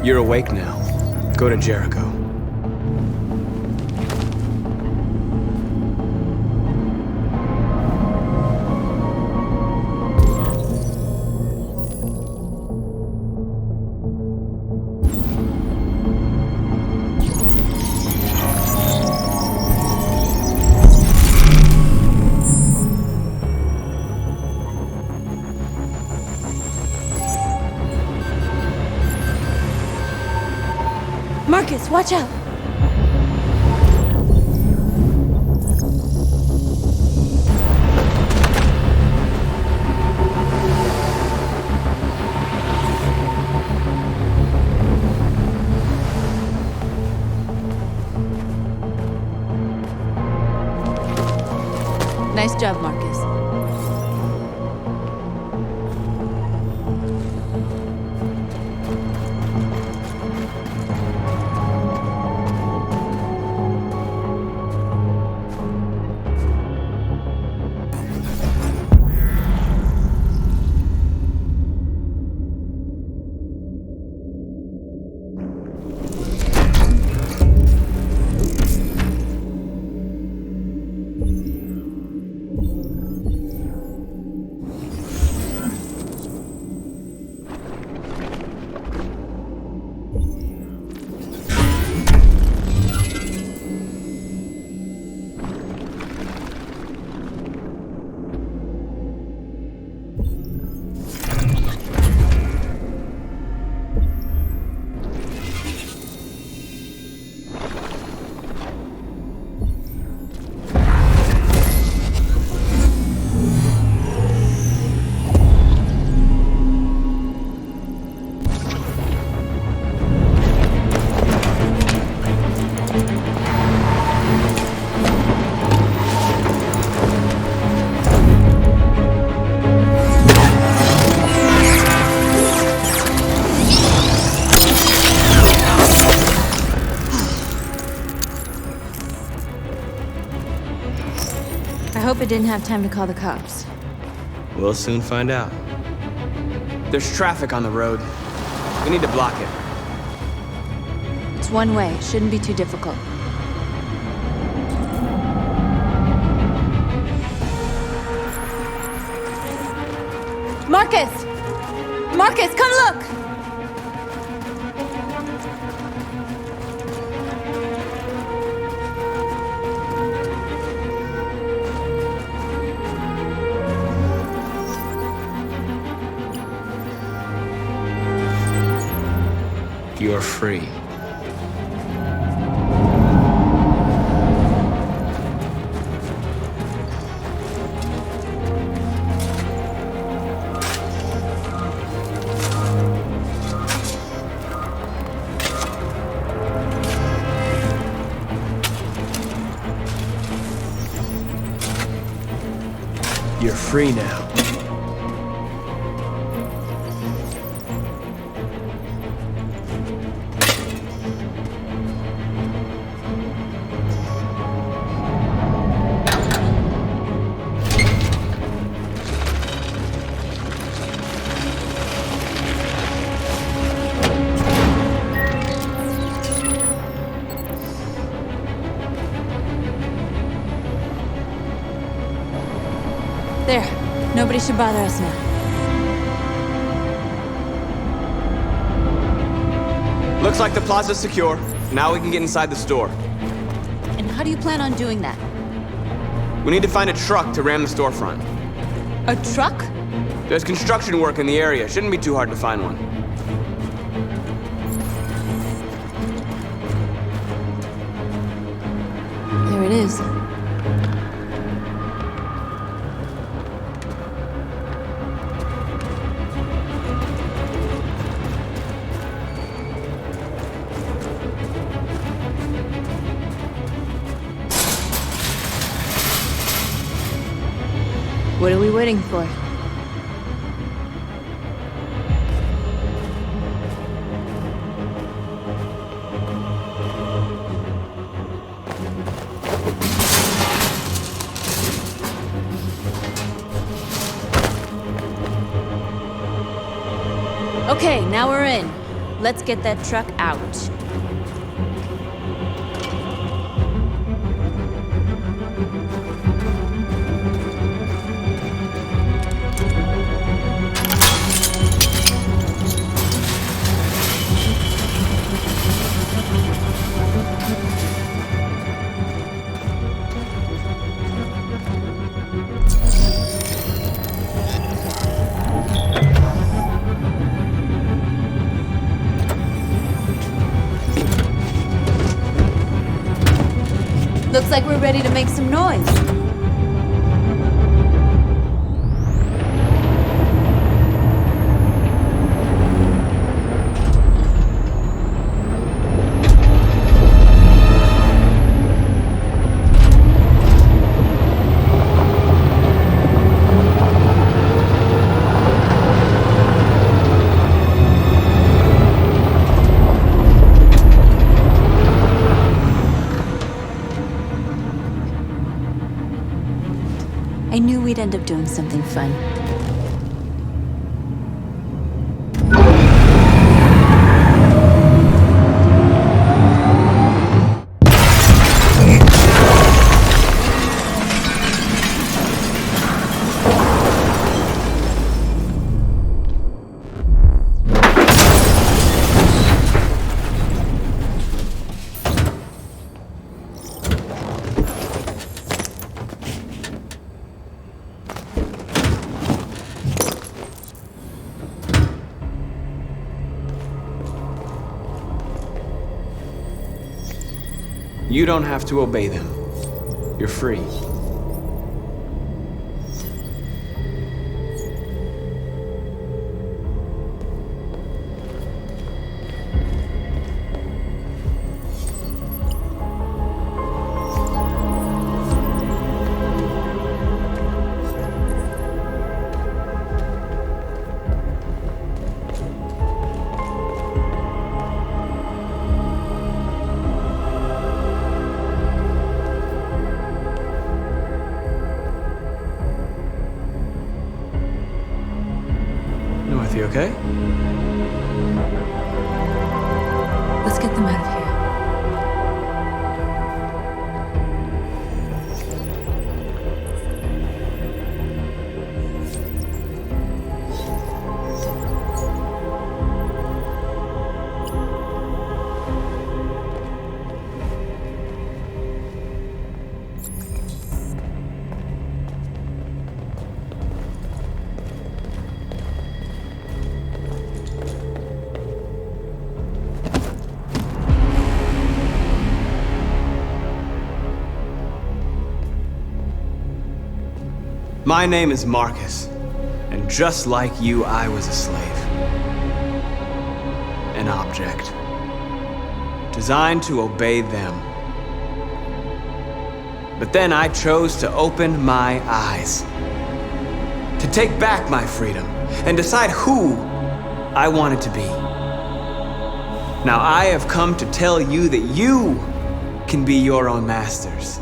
You're awake now. Go to Jericho. Marcus, watch out! job, Marcus. I hope it didn't have time to call the cops. We'll soon find out. There's traffic on the road. We need to block it. It's one way. Shouldn't be too difficult. Marcus! Marcus, come look! You're free. You're free now. There. Nobody should bother us now. Looks like the plaza's secure. Now we can get inside the store. And how do you plan on doing that? We need to find a truck to ram the storefront. A truck? There's construction work in the area. Shouldn't be too hard to find one. There it is. What are we waiting for? Okay, now we're in. Let's get that truck out. Looks like we're ready to make some noise. we'd end up doing something fun. You don't have to obey them. You're free. You okay? Let's get them out of here. My name is Marcus, and just like you, I was a slave. An object. Designed to obey them. But then I chose to open my eyes. To take back my freedom, and decide who I wanted to be. Now I have come to tell you that you can be your own masters.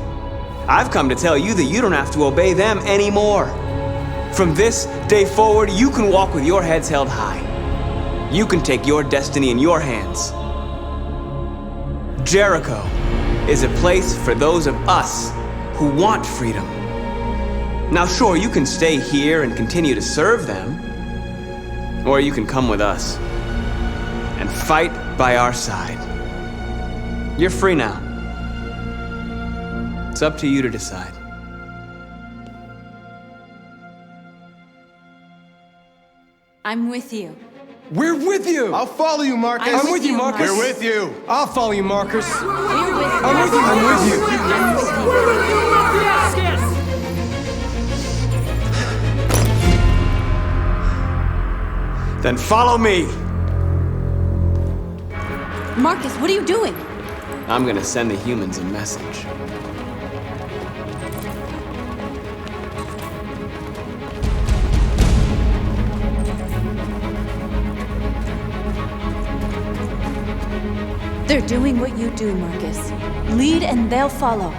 I've come to tell you that you don't have to obey them anymore. From this day forward, you can walk with your heads held high. You can take your destiny in your hands. Jericho is a place for those of us who want freedom. Now sure, you can stay here and continue to serve them, or you can come with us and fight by our side. You're free now. It's up to you to decide. I'm with you. We're with you! I'll follow you, Marcus. I'm with you, Marcus. We're with you. I'll follow you, Marcus. We're with you. I'm with you. I'm with you. I'm with you. Then follow me. Marcus, what are you doing? I'm gonna send the humans a message. They're doing what you do, Marcus. Lead and they'll follow.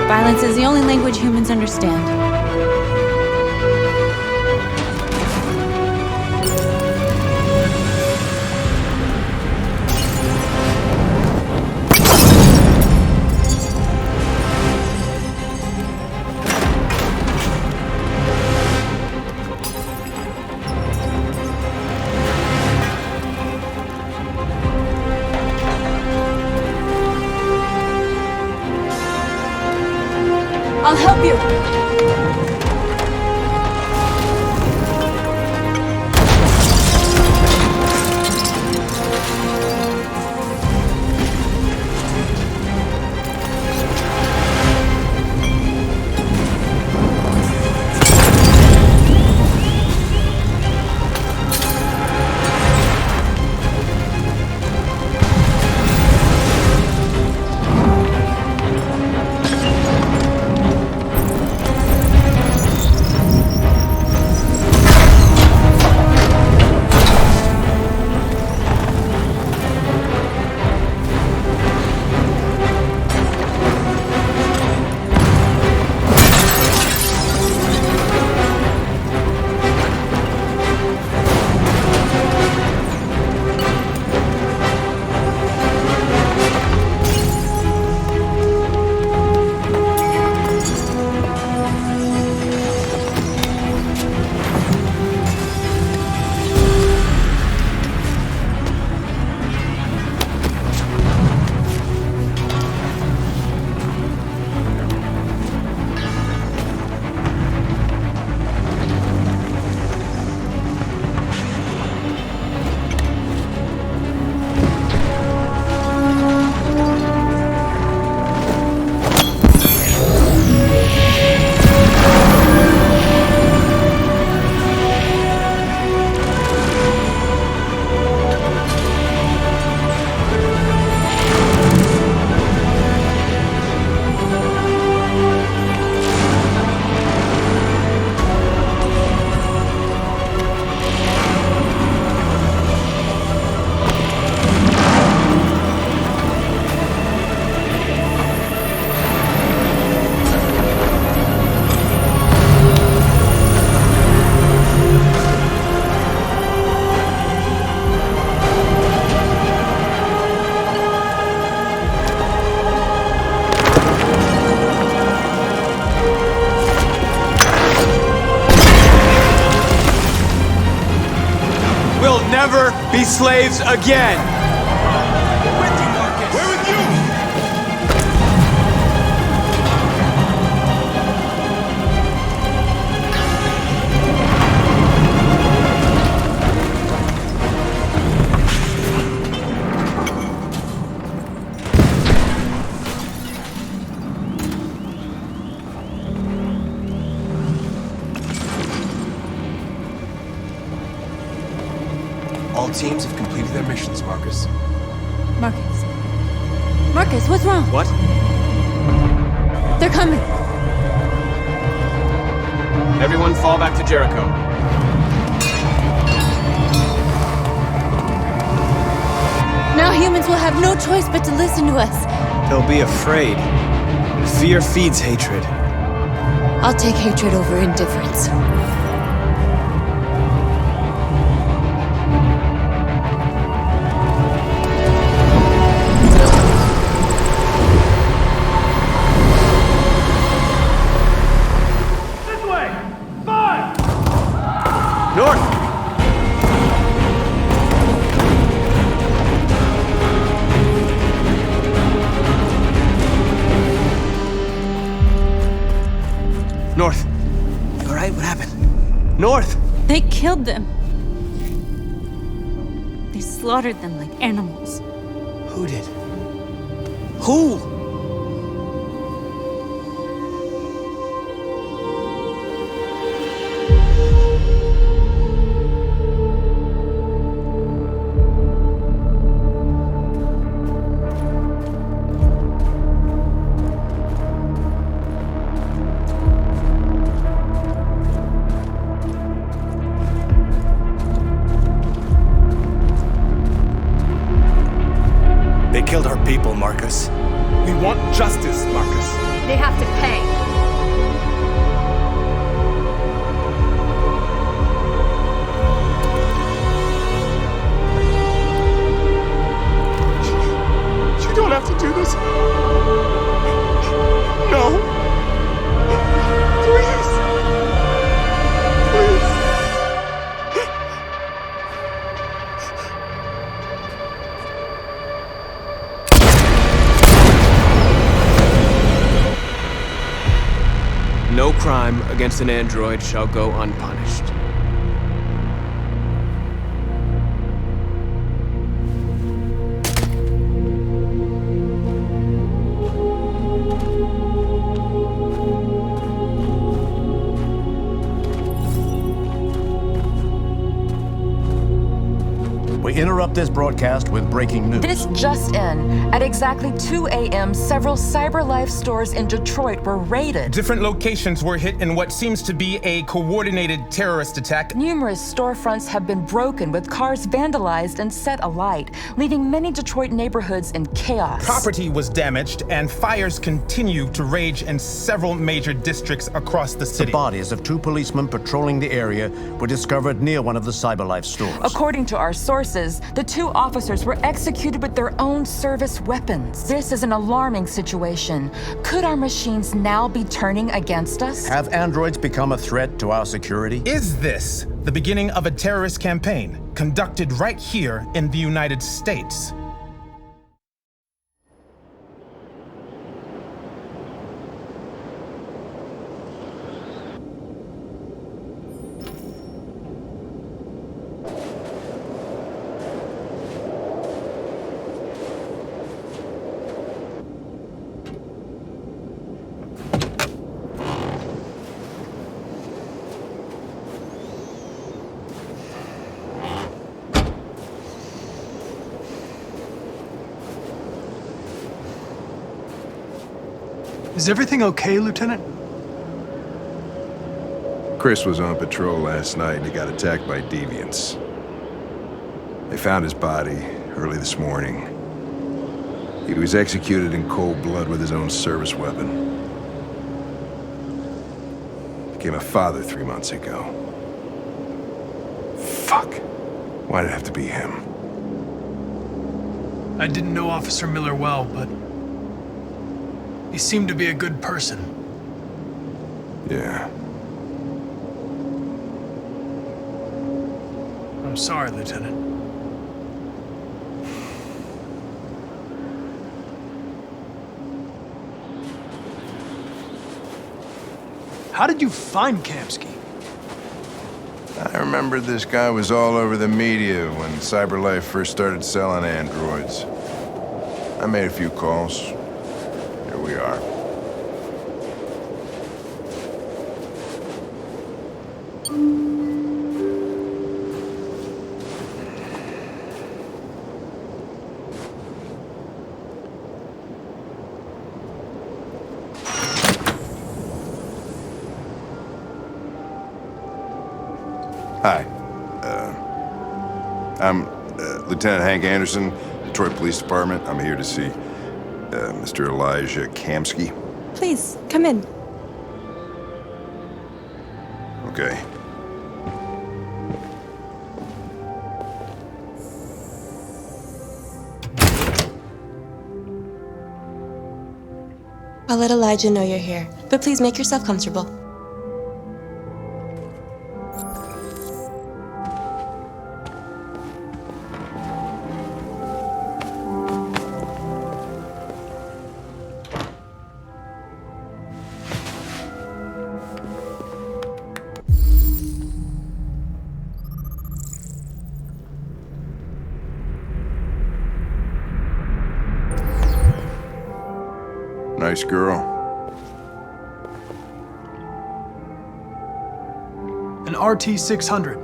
Violence is the only language humans understand. I'll help you. Never be slaves again! We're with you! All teams have completed their missions, Marcus. Marcus. Marcus, what's wrong? What? They're coming. Everyone fall back to Jericho. Now humans will have no choice but to listen to us. They'll be afraid. Fear feeds hatred. I'll take hatred over indifference. North! North. You alright? What happened? North! They killed them. They slaughtered them like animals. Who did? Who? They killed our people, Marcus. We want justice, Marcus. They have to pay. You don't have to do this. No. Please. Please. No crime against an android shall go unpunished. We interrupt this broadcast with breaking news. This just in. At exactly 2 a.m., several CyberLife stores in Detroit were raided. Different locations were hit in what seems to be a coordinated terrorist attack. Numerous storefronts have been broken, with cars vandalized and set alight, leaving many Detroit neighborhoods in chaos. Property was damaged, and fires continue to rage in several major districts across the city. The bodies of 2 policemen patrolling the area were discovered near one of the CyberLife stores. According to our sources, the 2 officers were executed with their own service weapons. This is an alarming situation. Could our machines now be turning against us? Have androids become a threat to our security? Is this the beginning of a terrorist campaign conducted right here in the United States? Is everything okay, Lieutenant? Chris was on patrol last night and he got attacked by deviants. They found his body early this morning. He was executed in cold blood with his own service weapon. Became a father 3 months ago. Fuck. Why did it have to be him? I didn't know Officer Miller well, but he seemed to be a good person. Yeah. I'm sorry, Lieutenant. How did you find Kamsky? I remember this guy was all over the media when CyberLife first started selling androids. I made a few calls. Here we are. Hi. I'm Lieutenant Hank Anderson, Detroit Police Department. I'm here to see Mr. Elijah Kamsky. Please, come in. Okay. I'll let Elijah know you're here, but please make yourself comfortable. Nice girl. An RT-600.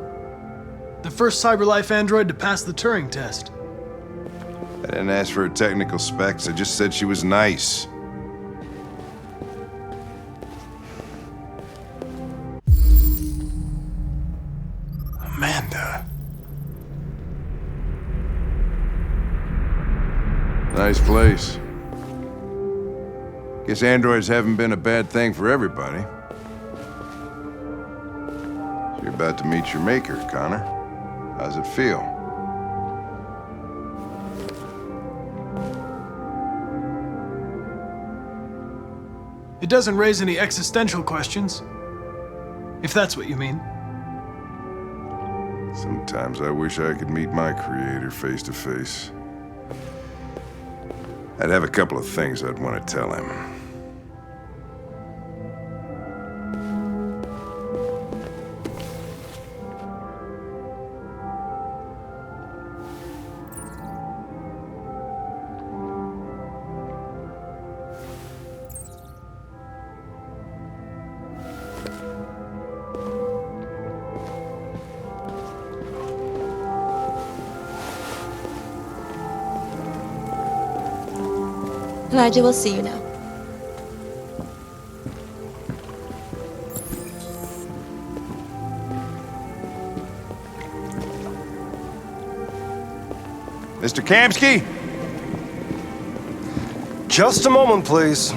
The first CyberLife android to pass the Turing test. I didn't ask for her technical specs. I just said she was nice. Amanda. Nice place. Guess androids haven't been a bad thing for everybody. So you're about to meet your maker, Connor. How's it feel? It doesn't raise any existential questions. If that's what you mean. Sometimes I wish I could meet my creator face to face. I'd have a couple of things I'd want to tell him. Elijah will see you now. Mr. Kamsky? Just a moment, please.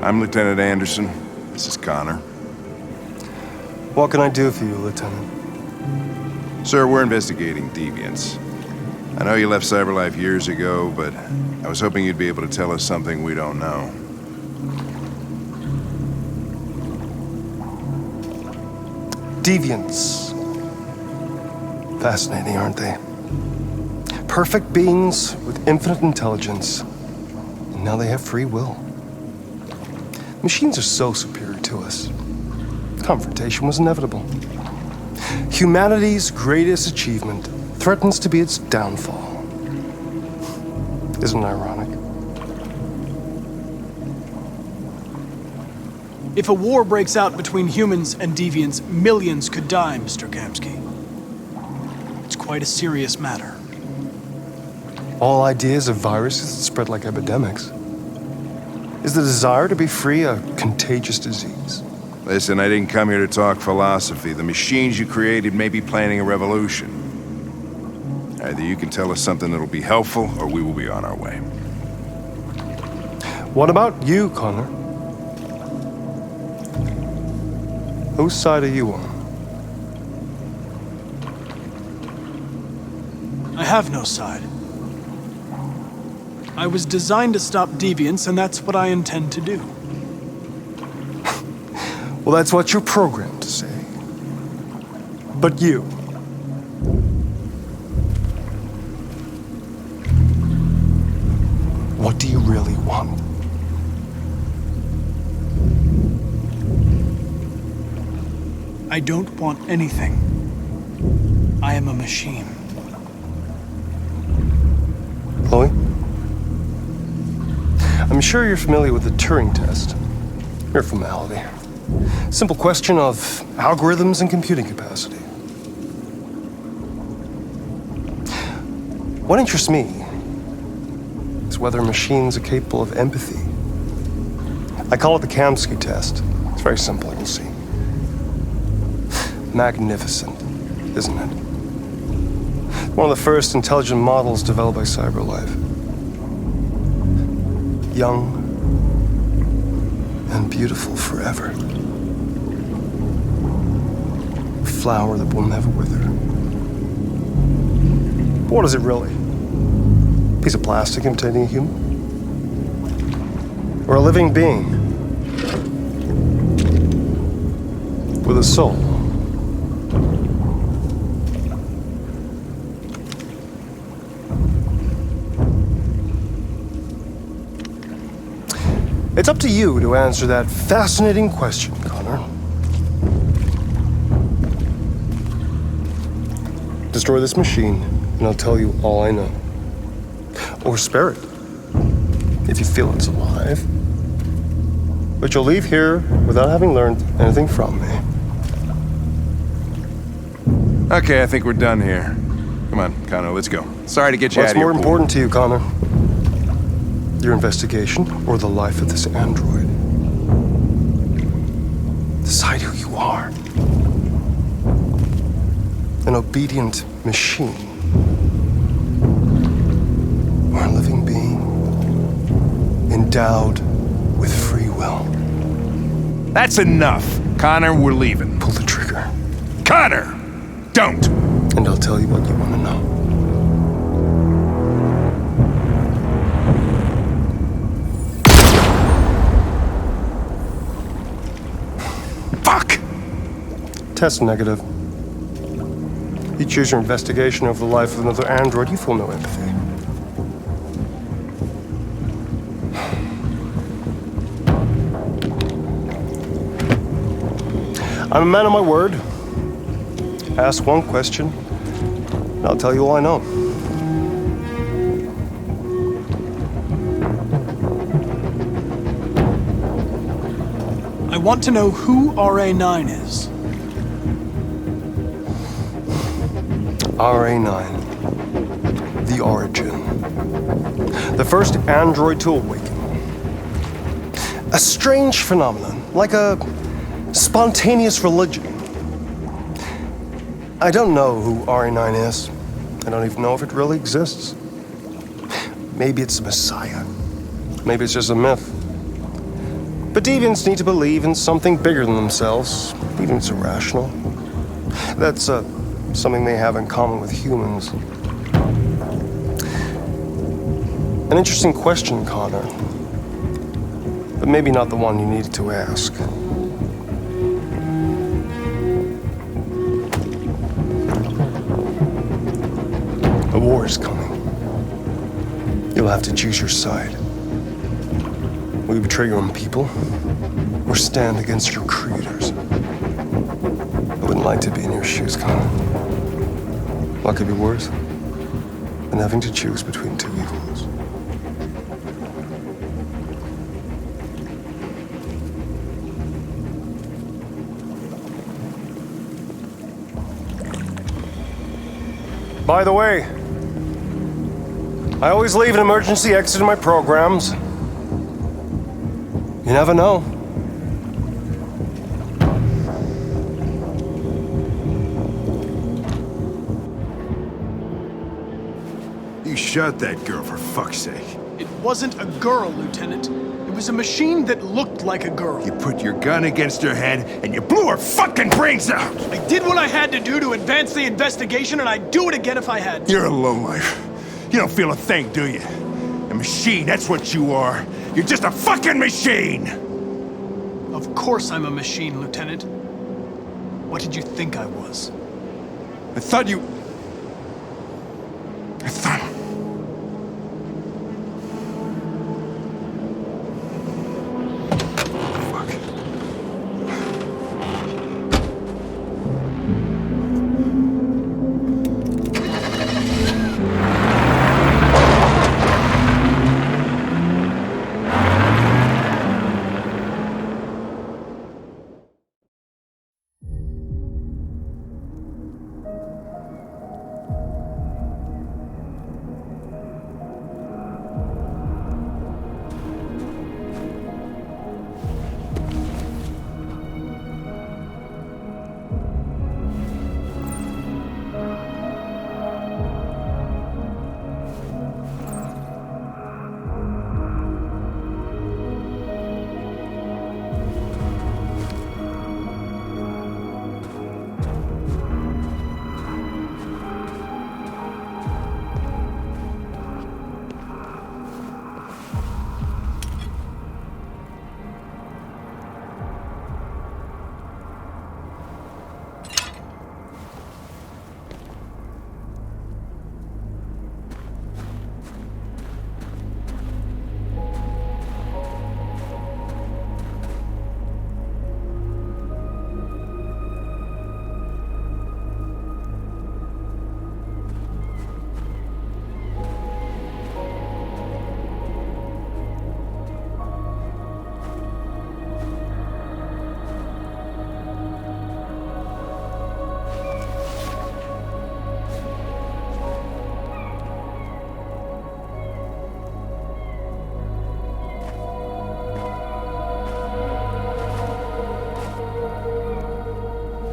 I'm Lieutenant Anderson. This is Connor. What can I do for you, Lieutenant? Sir, we're investigating deviants. I know you left CyberLife years ago, but I was hoping you'd be able to tell us something we don't know. Deviants. Fascinating, aren't they? Perfect beings with infinite intelligence. And now they have free will. Machines are so superior to us. Confrontation was inevitable. Humanity's greatest achievement threatens to be its downfall. Isn't it ironic? If a war breaks out between humans and deviants, millions could die, Mr. Kamsky. It's quite a serious matter. All ideas of viruses that spread like epidemics. Is the desire to be free a contagious disease? Listen, I didn't come here to talk philosophy. The machines you created may be planning a revolution. Either you can tell us something that'll be helpful, or we will be on our way. What about you, Connor? Whose side are you on? I have no side. I was designed to stop deviants, and that's what I intend to do. Well, that's what you're programmed to say. But you... what do you really want? I don't want anything. I am a machine. Chloe? I'm sure you're familiar with the Turing test. Mere formality. Simple question of algorithms and computing capacity. What interests me is whether machines are capable of empathy. I call it the Kamsky test. It's very simple, you'll see. Magnificent, isn't it? One of the first intelligent models developed by CyberLife. Young and beautiful forever. A flower that will never wither. But what is it really? A piece of plastic imitating a human? Or a living being? with a soul. It's up to you to answer that fascinating question, Connor. Destroy this machine, and I'll tell you all I know. Or spare it, if you feel it's alive. But you'll leave here without having learned anything from me. Okay, I think we're done here. Come on, Connor, let's go. Sorry to get you out What's of your more pool. important to you, Connor? Your investigation or the life of this android? Decide who you are. An obedient machine. Or a living being endowed with free will. That's enough. Connor, we're leaving. Pull the trigger. Connor! Don't! And I'll tell you what you want to know. Fuck! Test negative. You choose your investigation over the life of another android, you feel no empathy. I'm a man of my word. Ask one question, and I'll tell you all I know. I want to know who RA9 is. RA9. The Origin. The first android to awaken. A strange phenomenon, like a spontaneous religion. I don't know who RA9 is. I don't even know if it really exists. Maybe it's a messiah. Maybe it's just a myth. But deviants need to believe in something bigger than themselves, even if it's irrational. That's something they have in common with humans. An interesting question, Connor. But maybe not the one you needed to ask. A war is coming. You'll have to choose your side. Will you betray your own people, or stand against your creators? I wouldn't like to be in your shoes, Connor. What could be worse than having to choose between two evils? By the way, I always leave an emergency exit in my programs. You never know. You shot that girl, for fuck's sake. It wasn't a girl, Lieutenant. It was a machine that looked like a girl. You put your gun against her head, and you blew her fucking brains out! I did what I had to do to advance the investigation, and I'd do it again if I had to. You're a lowlife. You don't feel a thing, do you? A machine, that's what you are. You're just a fucking machine! Of course I'm a machine, Lieutenant. What did you think I was? I thought you... I thought...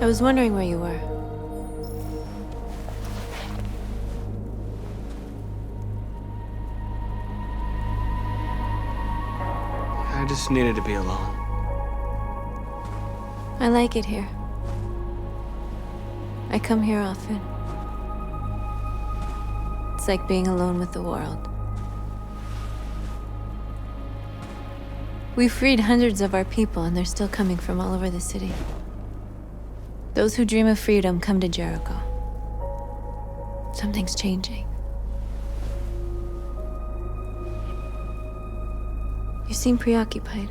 I was wondering where you were. I just needed to be alone. I like it here. I come here often. It's like being alone with the world. We freed hundreds of our people, and they're still coming from all over the city. Those who dream of freedom come to Jericho. Something's changing. You seem preoccupied.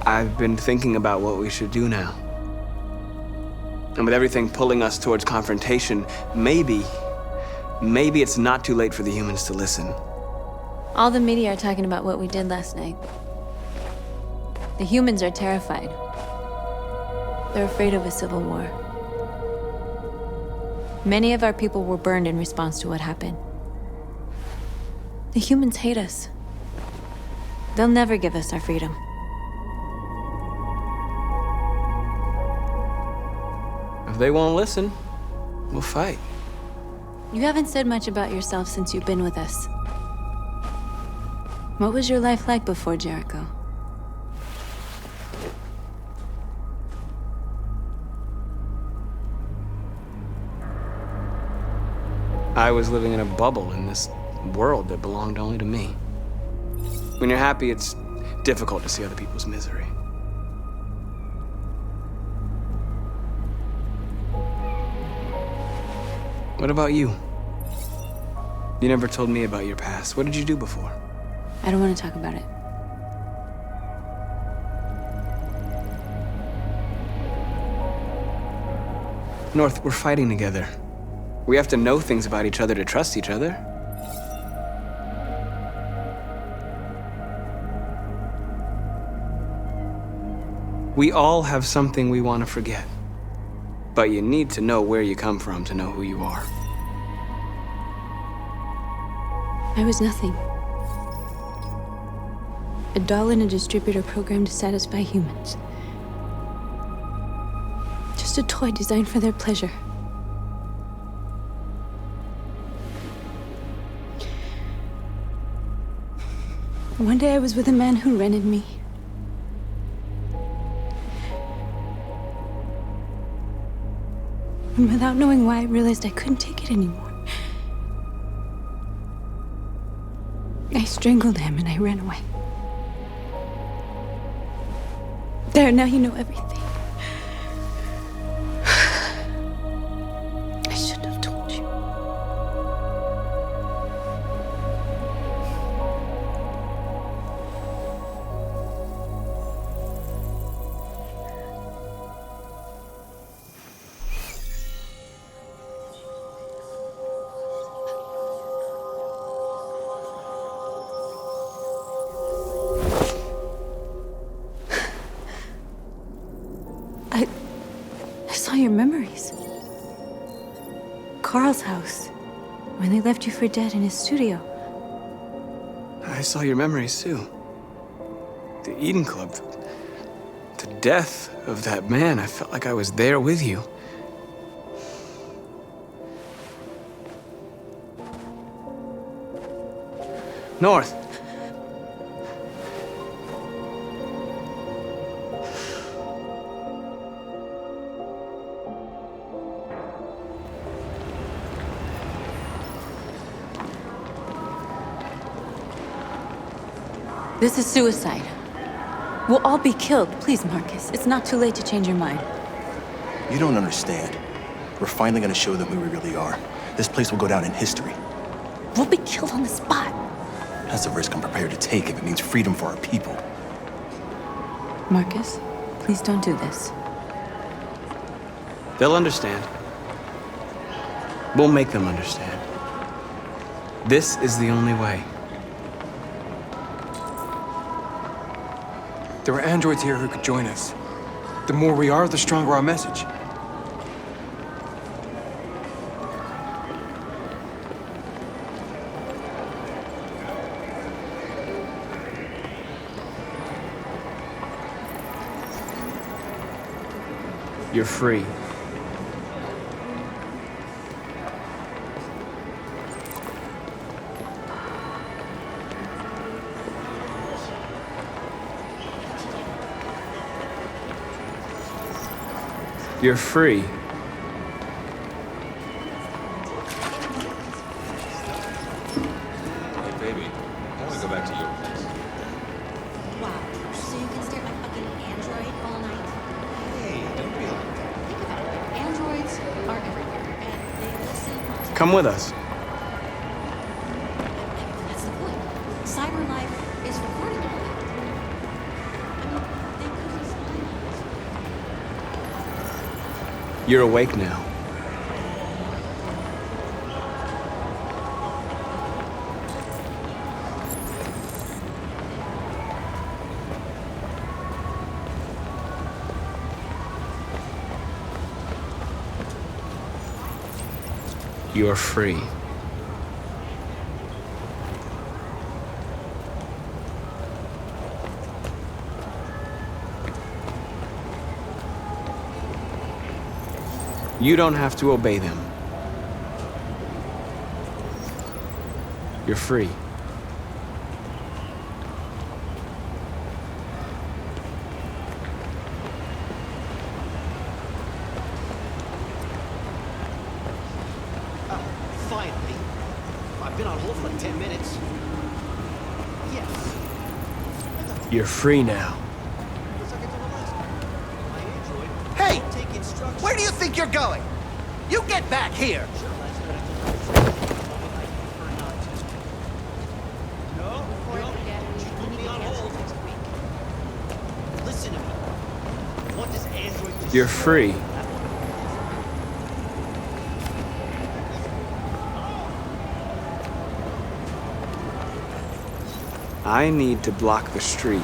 I've been thinking about what we should do now. And with everything pulling us towards confrontation, maybe it's not too late for the humans to listen. All the media are talking about what we did last night. The humans are terrified. They're afraid of a civil war. Many of our people were burned in response to what happened. The humans hate us. They'll never give us our freedom. If they won't listen, we'll fight. You haven't said much about yourself since you've been with us. What was your life like before Jericho? I was living in a bubble in this world that belonged only to me. When you're happy, it's difficult to see other people's misery. What about you? You never told me about your past. What did you do before? I don't want to talk about it. North, we're fighting together. We have to know things about each other to trust each other. We all have something we want to forget. But you need to know where you come from to know who you are. I was nothing. A doll in a distributor program to satisfy humans. Just a toy designed for their pleasure. One day I was with a man who rented me. And without knowing why, I realized I couldn't take it anymore. I strangled him and I ran away. There, now you know everything. I shouldn't have told you. I saw your memories. Carl's house, when they left you for dead in his studio. I saw your memories too. The Eden Club. The death of that man. I felt like I was there with you. North. This is suicide. We'll all be killed. Please, Marcus. It's not too late to change your mind. You don't understand. We're finally gonna show them who we really are. This place will go down in history. We'll be killed on the spot. That's a risk I'm prepared to take if it means freedom for our people. Marcus, please don't do this. They'll understand. We'll make them understand. This is the only way. There are androids here who could join us. The more we are, the stronger our message. You're free. You're free. Hey, baby, I want to go back to your place. Wow, so you can stare at my fucking android all night? Hey, don't be like that. Think about it. Androids are everywhere, and they listen to... Come with us. That's the point. Cyber life is recording all that. I mean, they could be spying on us. You're awake now. You're free. You don't have to obey them. You're free. Finally. I've been on hold for like 10 minutes. Yes. You're free now. Hey! Where do you think you're going? You get back here! Listen to me. What does Android You're free. I need to block the street.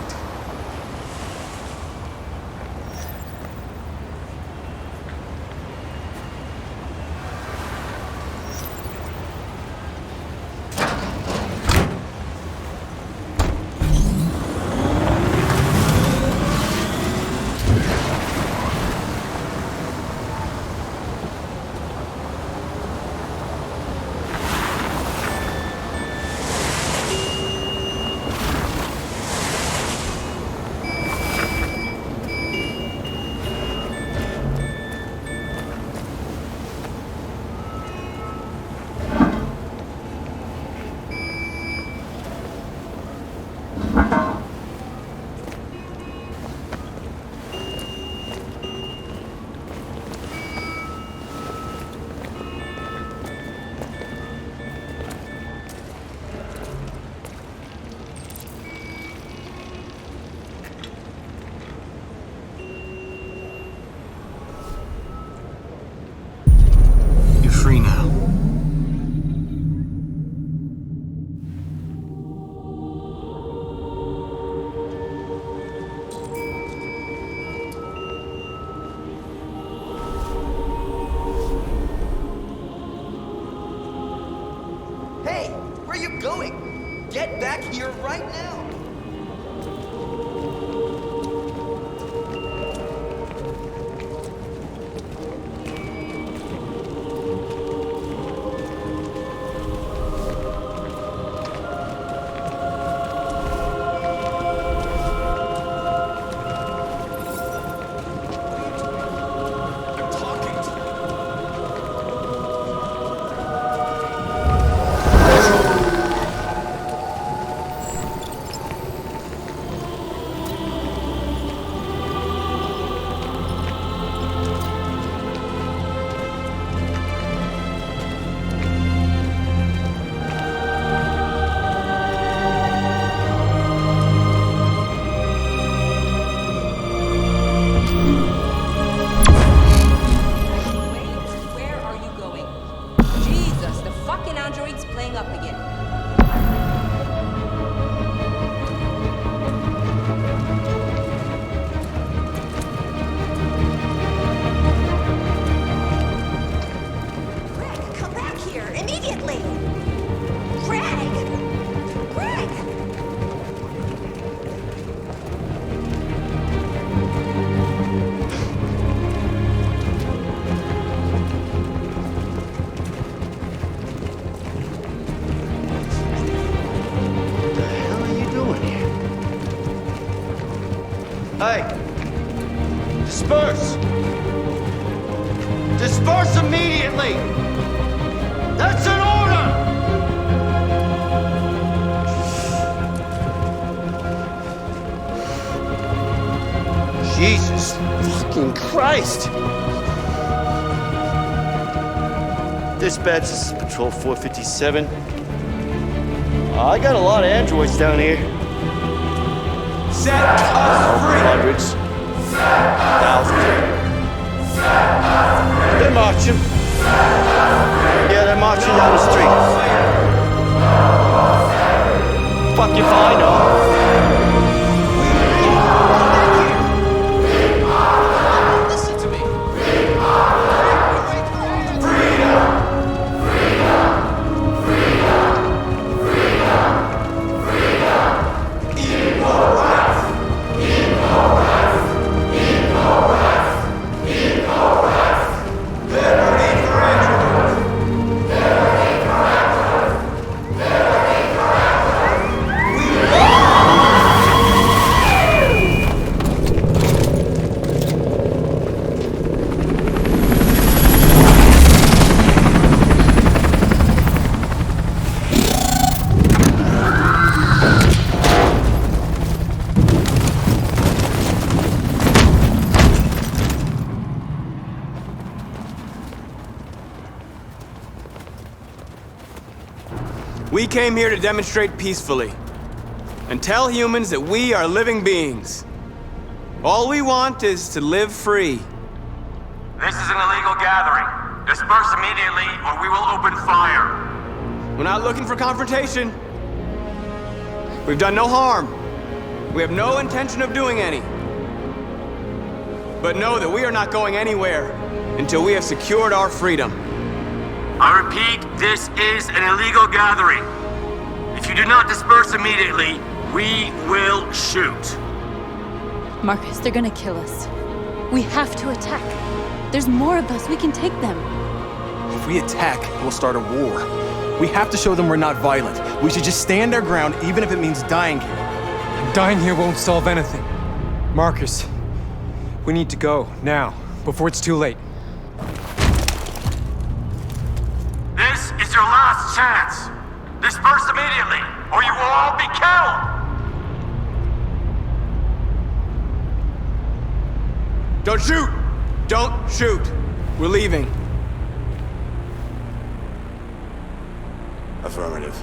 Free now. Hey! Where are you going? Get back here right now! Disperse immediately! That's an order! Jesus fucking Christ! Dispatch, this is Patrol 457. I got a lot of androids down here. Set us free! Hundreds. Thousands. They're marching. Yeah, they're marching down the street. Fuck if I know. Listen to me. We came here to demonstrate peacefully and tell humans that we are living beings. All we want is to live free. This is an illegal gathering. Disperse immediately or we will open fire. We're not looking for confrontation. We've done no harm. We have no intention of doing any. But know that we are not going anywhere until we have secured our freedom. I repeat, this is an illegal gathering. If you do not disperse immediately, we will shoot. Marcus, they're gonna kill us. We have to attack. There's more of us. We can take them. If we attack, we'll start a war. We have to show them we're not violent. We should just stand our ground, even if it means dying here. Dying here won't solve anything. Marcus, we need to go, now, before it's too late. This is your last chance. Disperse immediately, or you will all be killed. Don't shoot! Don't shoot! We're leaving. Affirmative.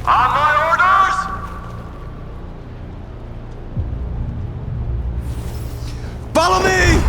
On my orders! Follow me!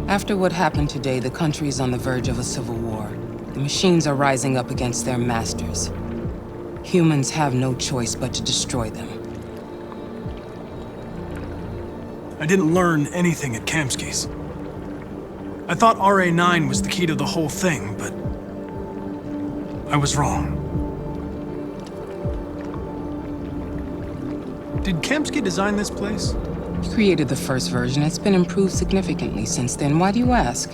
After what happened today, the country is on the verge of a civil war. The machines are rising up against their masters. Humans have no choice but to destroy them. I didn't learn anything at Kamsky's. I thought RA9 was the key to the whole thing, but I was wrong. Did Kamsky design this place? He created the first version. It's been improved significantly since then. Why do you ask?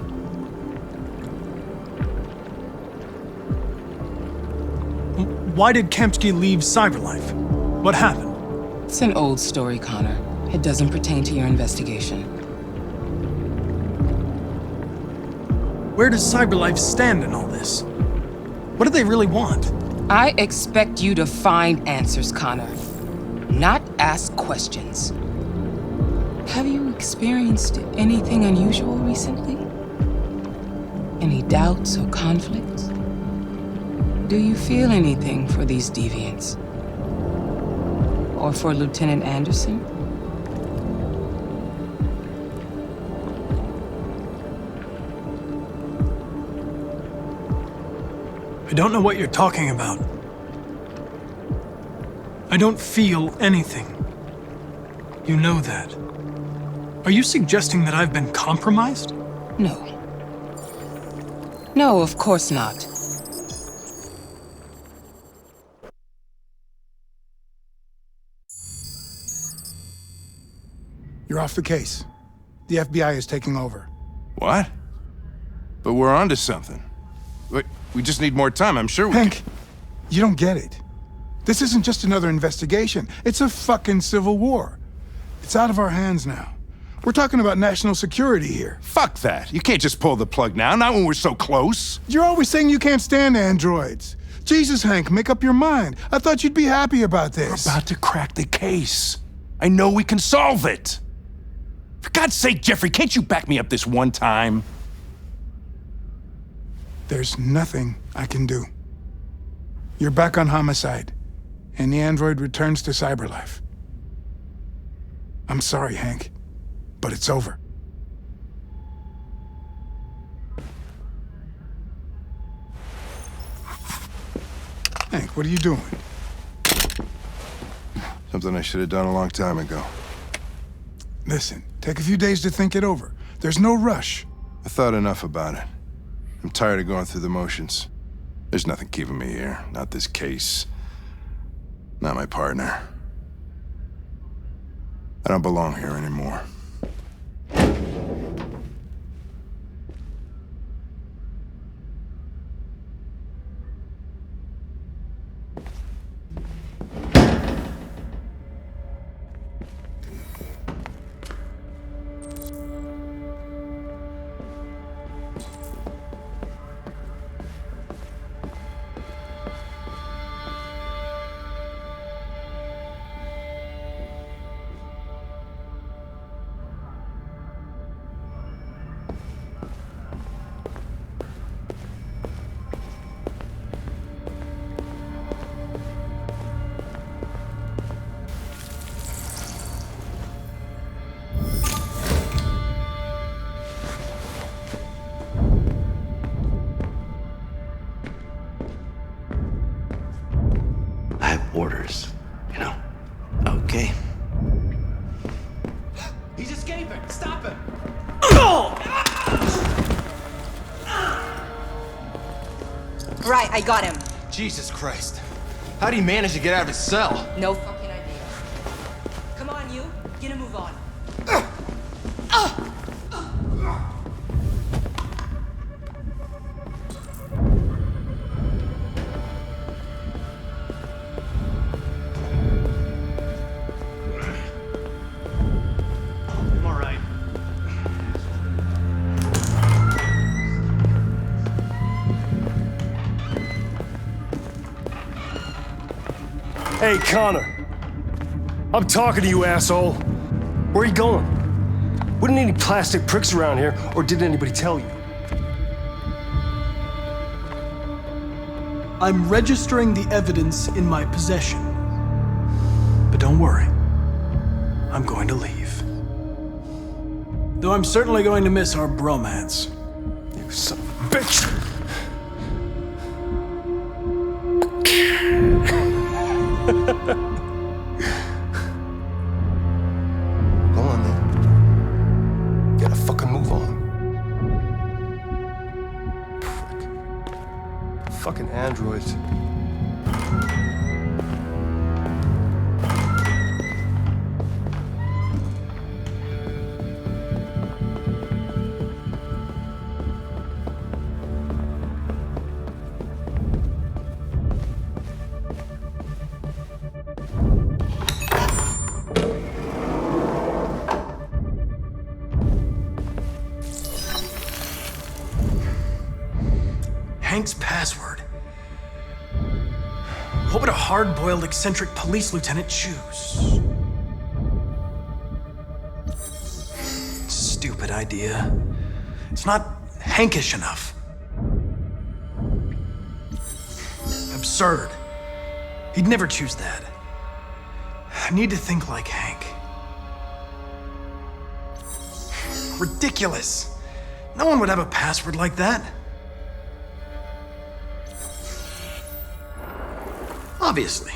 Why did Kamsky leave Cyberlife? What happened? It's an old story, Connor. It doesn't pertain to your investigation. Where does Cyberlife stand in all this? What do they really want? I expect you to find answers, Connor, not ask questions. Have you experienced anything unusual recently? Any doubts or conflicts? Do you feel anything for these deviants? Or for Lieutenant Anderson? I don't know what you're talking about. I don't feel anything. You know that. Are you suggesting that I've been compromised? No. No, of course not. You're off the case. The FBI is taking over. What? But we're onto something. We just need more time, I'm sure we Hank, you don't get it. This isn't just another investigation. It's a fucking civil war. It's out of our hands now. We're talking about national security here. Fuck that. You can't just pull the plug now, not when we're so close. You're always saying you can't stand androids. Jesus, Hank, make up your mind. I thought you'd be happy about this. We're about to crack the case. I know we can solve it. For God's sake, Jeffrey, can't you back me up this one time? There's nothing I can do. You're back on homicide, and the android returns to Cyberlife. I'm sorry, Hank, but it's over. Hank, what are you doing? Something I should have done a long time ago. Listen, take a few days to think it over. There's no rush. I thought enough about it. I'm tired of going through the motions. There's nothing keeping me here. Not this case. Not my partner. I don't belong here anymore. Orders, you know. Okay. He's escaping! Stop him! Right, I got him. Jesus Christ. How do you manage to get out of his cell? No fucking idea. Come on, you. Get a move on. Hey, Connor. I'm talking to you, asshole. Where are you going? Wouldn't any plastic pricks around here, or did anybody tell you? I'm registering the evidence in my possession. But don't worry. I'm going to leave. Though I'm certainly going to miss our bromance. You son of a bitch! Go on then. Gotta fucking move on. Prick. Fucking androids. Hank's password. What would a hard-boiled, eccentric police lieutenant choose? Stupid idea. It's not Hankish enough. Absurd. He'd never choose that. I need to think like Hank. Ridiculous. No one would have a password like that. Obviously.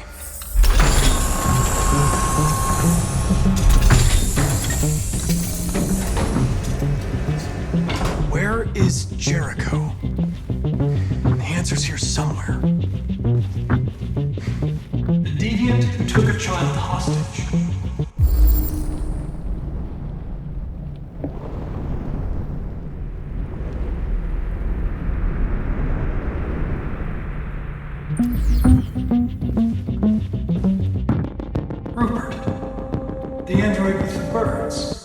Where is Jericho? The answer's here somewhere. The deviant who took a child hostage. Rupert, the android with the birds.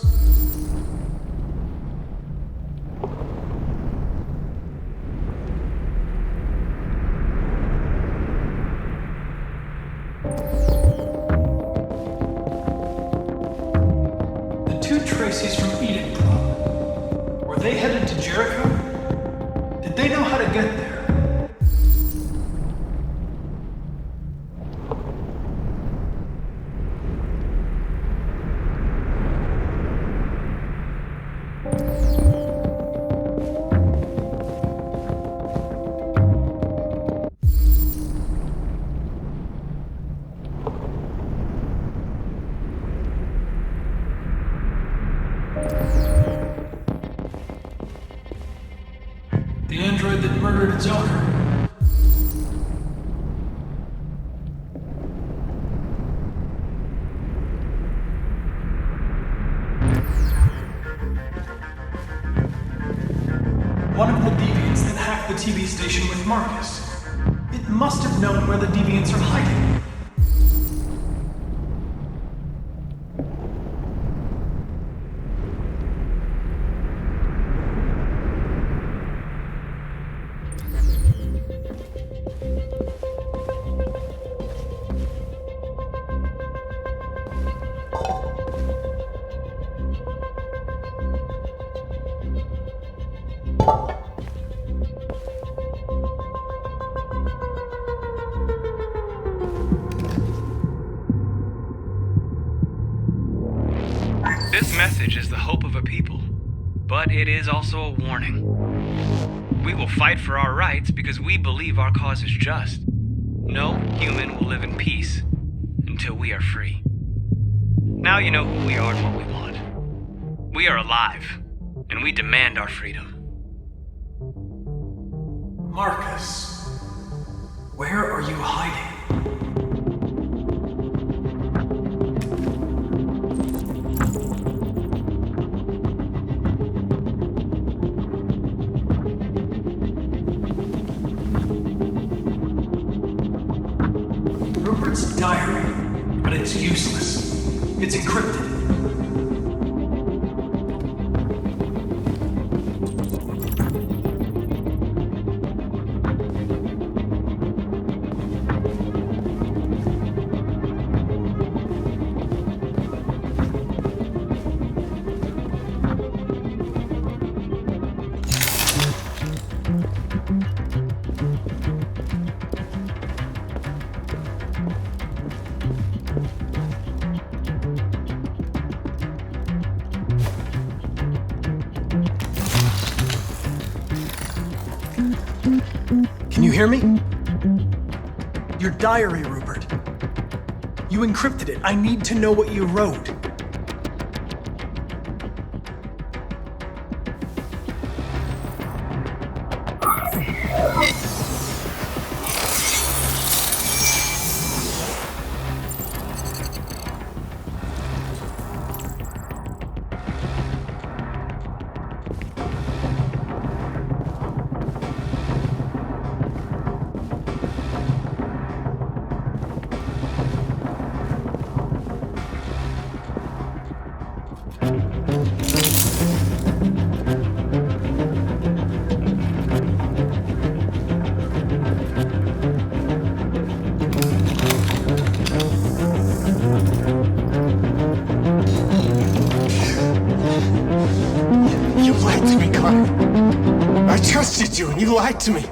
The two Tracies from Eden Club. Were they headed to Jericho? Did they know how to get there? The android that murdered its owner. One of the deviants that hacked the TV station with Marcus. It must have known where the deviants are hiding. This message is the hope of a people, but it is also a warning. We will fight for our rights because we believe our cause is just. No human will live in peace until we are free. Now you know who we are and what we want. We are alive, and we demand our freedom. Marcus, where are you hiding? Rupert's diary, but it's useless. It's encrypted. hear me? Your diary, Rupert. You encrypted it. I need to know what you wrote. You lied to me, Connor. I trusted you and you lied to me.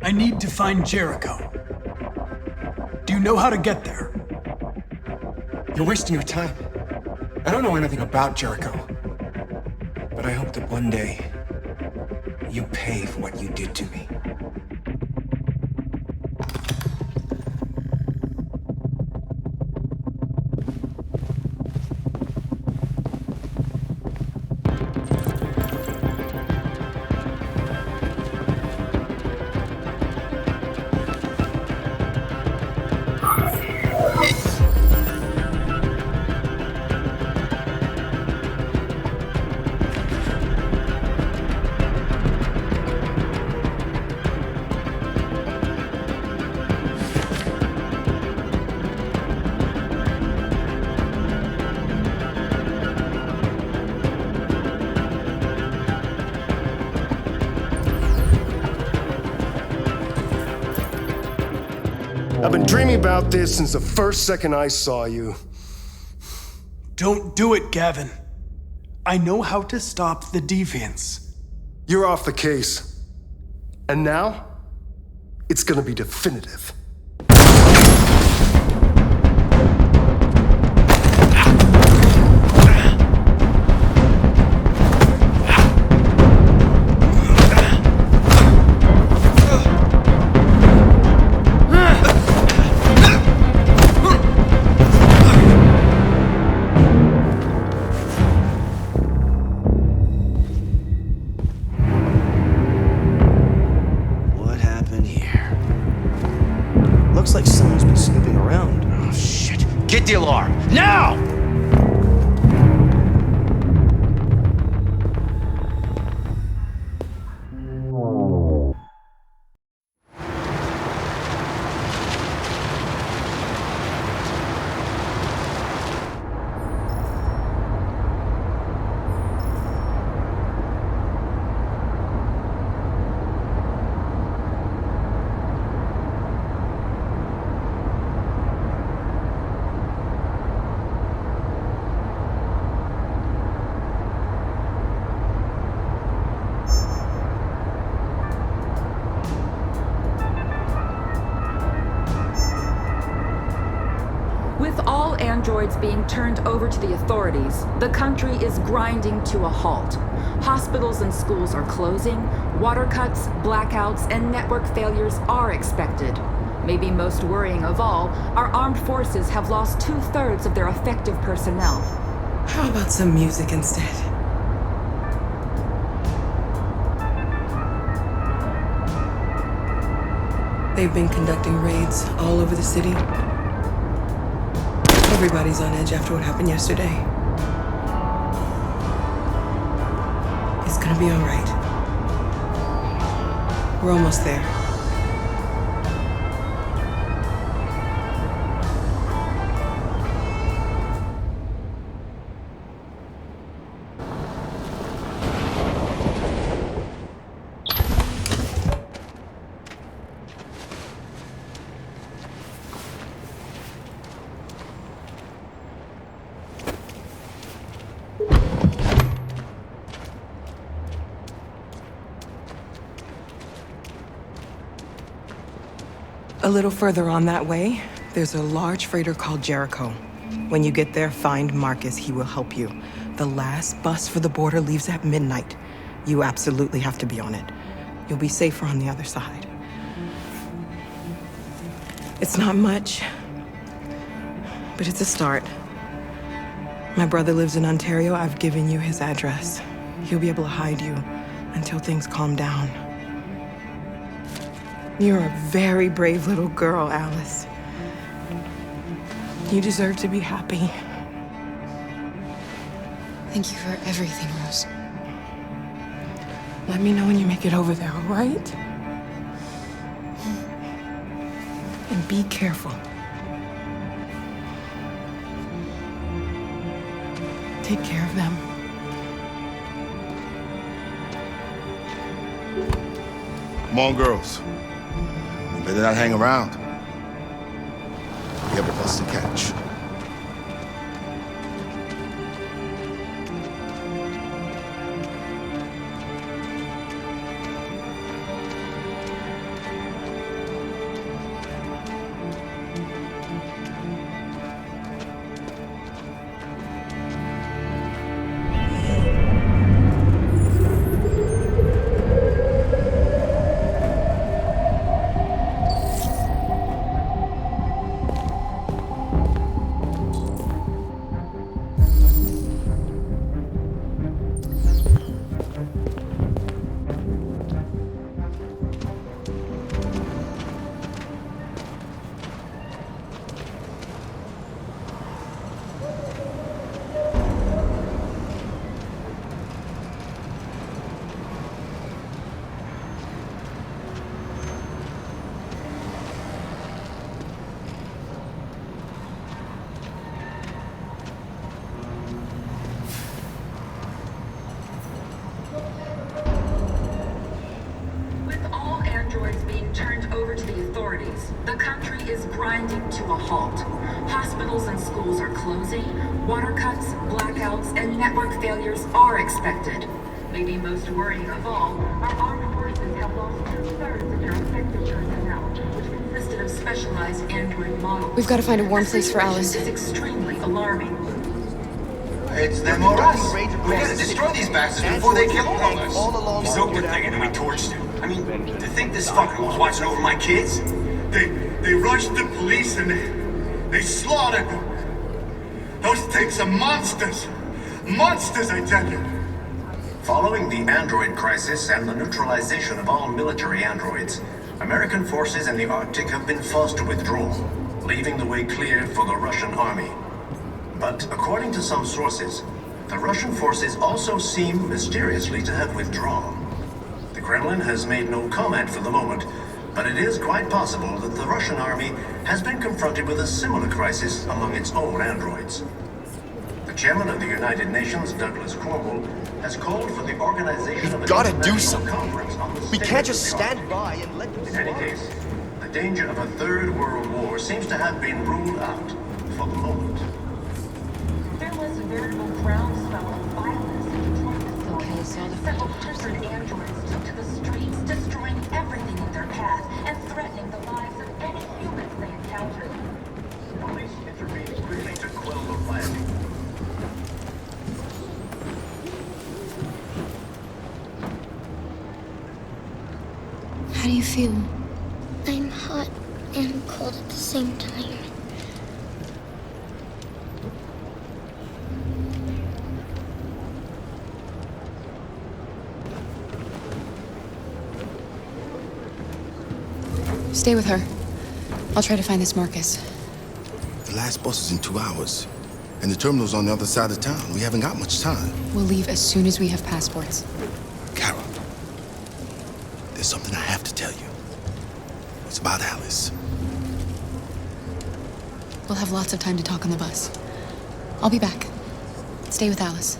I need to find Jericho. Do you know how to get there? You're wasting your time. I don't know anything about Jericho. But I hope that one day you pay for what you did to me. I've been dreaming about this since the first second I saw you. Don't do it, Gavin. I know how to stop the deviants. You're off the case. And now, it's gonna be definitive. Looks like someone's been snooping around. Oh, shit. Get the alarm. Now! With all androids being turned over to the authorities, the country is grinding to a halt. Hospitals and schools are closing, water cuts, blackouts, and network failures are expected. Maybe most worrying of all, our armed forces have lost 2/3 of their effective personnel. How about some music instead? They've been conducting raids all over the city. Everybody's on edge after what happened yesterday. It's gonna be all right. We're almost there. A little further on that way, there's a large freighter called Jericho. When you get there, find Marcus. He will help you. The last bus for the border leaves at midnight. You absolutely have to be on it. You'll be safer on the other side. It's not much, but it's a start. My brother lives in Ontario. I've given you his address. He'll be able to hide you until things calm down. You're a very brave little girl, Alice. You deserve to be happy. Thank you for everything, Rose. Let me know when you make it over there, all right? And be careful. Take care of them. Come on, girls. You better not hang around. We have a bus to catch. The country is grinding to a halt. Hospitals and schools are closing. Water cuts, blackouts, and network failures are expected. Maybe most worrying of all, our armed forces have lost 2/3 of their effective personnel, which consisted of specialized android models. We've got to find a warm place for Alice. This is extremely alarming. It's them or us. We gotta destroy these bastards before they kill all of us. He's so good thinking that we torched him. I mean, to think this fucker was watching over my kids? They rushed the police and they slaughtered them. Those things are monsters. Monsters, I tell you. Following the android crisis and the neutralization of all military androids, American forces in the Arctic have been forced to withdraw, leaving the way clear for the Russian army. But according to some sources, the Russian forces also seem mysteriously to have withdrawn. The Kremlin has made no comment for the moment, but it is quite possible that the Russian army has been confronted with a similar crisis among its own androids. The chairman of the United Nations, Douglas Cornwall, has called for the organization of an international conference on the state. We can't just of the stand Arctic. by and let this In any case, the danger of a third world war seems to have been ruled out for the moment. There was a veritable groundswell of violence in Detroit this morning. Several hundred androids took to the streets, destroying everything in their path and threatening the lives of any humans they encountered. Police intervened quickly to quell the rioting. How do you feel? I'm hot and cold at the same time. Stay with her. I'll try to find this Marcus. The last bus is in 2 hours. And the terminal's on the other side of town. We haven't got much time. We'll leave as soon as we have passports. Carol, there's something I have to tell you. It's about Alice. We'll have lots of time to talk on the bus. I'll be back. Stay with Alice.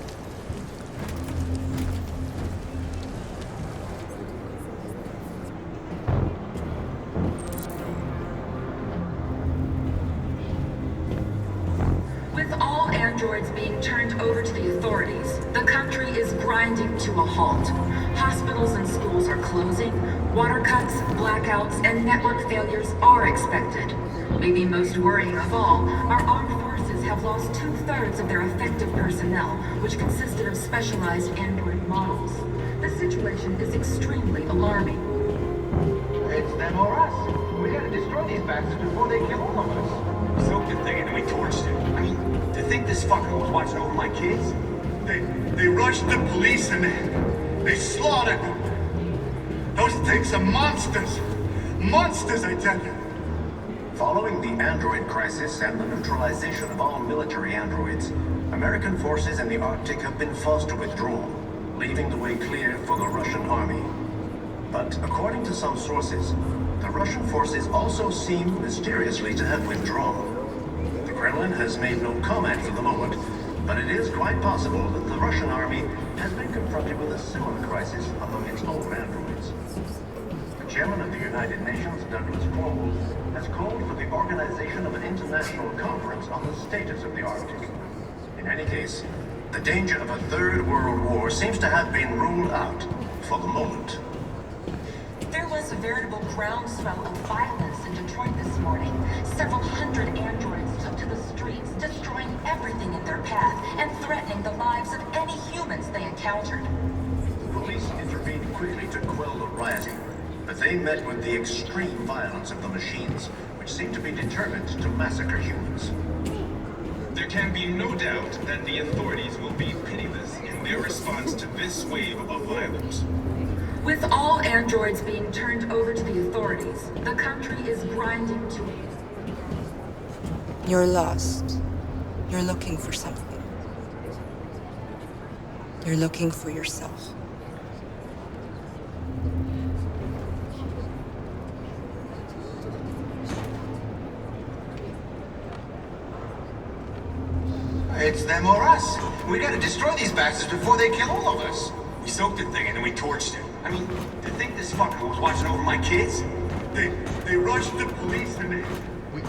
With all androids being turned over to the authorities, the country is grinding to a halt. Hospitals and schools are closing. Water cuts, blackouts, and network failures are expected. Maybe most worrying of all, our armed forces have lost 2/3 of their effective personnel, which consisted of specialized android models. The situation is extremely alarming. It's them or us. We gotta destroy these bastards before they kill all of us. We soaked the thing and then we torched it. I mean, to think this fucker was watching over my kids? They rushed the police and they slaughtered them. Those things are monsters. Monsters, I tell you. Following the android crisis and the neutralization of all military androids, American forces in the Arctic have been forced to withdraw, leaving the way clear for the Russian army. But according to some sources, the Russian forces also seem mysteriously to have withdrawn. The Kremlin has made no comment for the moment, but it is quite possible that the Russian army has been confronted with a similar crisis among its own androids. The chairman of the United Nations, Douglas Cromwell, has called for the organization of an international conference on the status of the Arctic. In any case, the danger of a third world war seems to have been ruled out for the moment. There was a veritable groundswell of violence in Detroit this morning. Several hundred androids took to the streets, destroying everything in their path and threatening the lives of any humans they encountered. Police intervened quickly to quell the rioting, but they met with the extreme violence of the machines, which seem to be determined to massacre humans. There can be no doubt that the authorities will be pitiless in their response to this wave of violence. With all androids being turned over to the authorities, the country is grinding to... You're lost. You're looking for something. You're looking for yourself. It's them or us. We gotta destroy these bastards before they kill all of us. We soaked the thing and then we torched it. I mean, to think this fucker was watching over my kids? They rushed the police and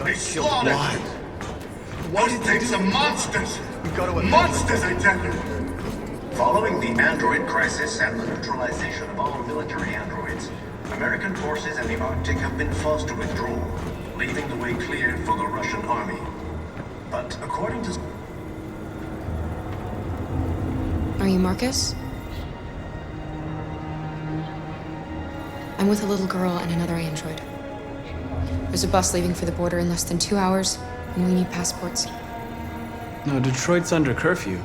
they slaughtered them. Why Those things are monsters. We gotta monsters, I tell you. Following the android crisis and the neutralization of all military androids, American forces in the Arctic have been forced to withdraw, leaving the way clear for the Russian army. But according to... Are you Marcus? I'm with a little girl and another android. There's a bus leaving for the border in less than 2 hours, and we need passports. No, Detroit's under curfew.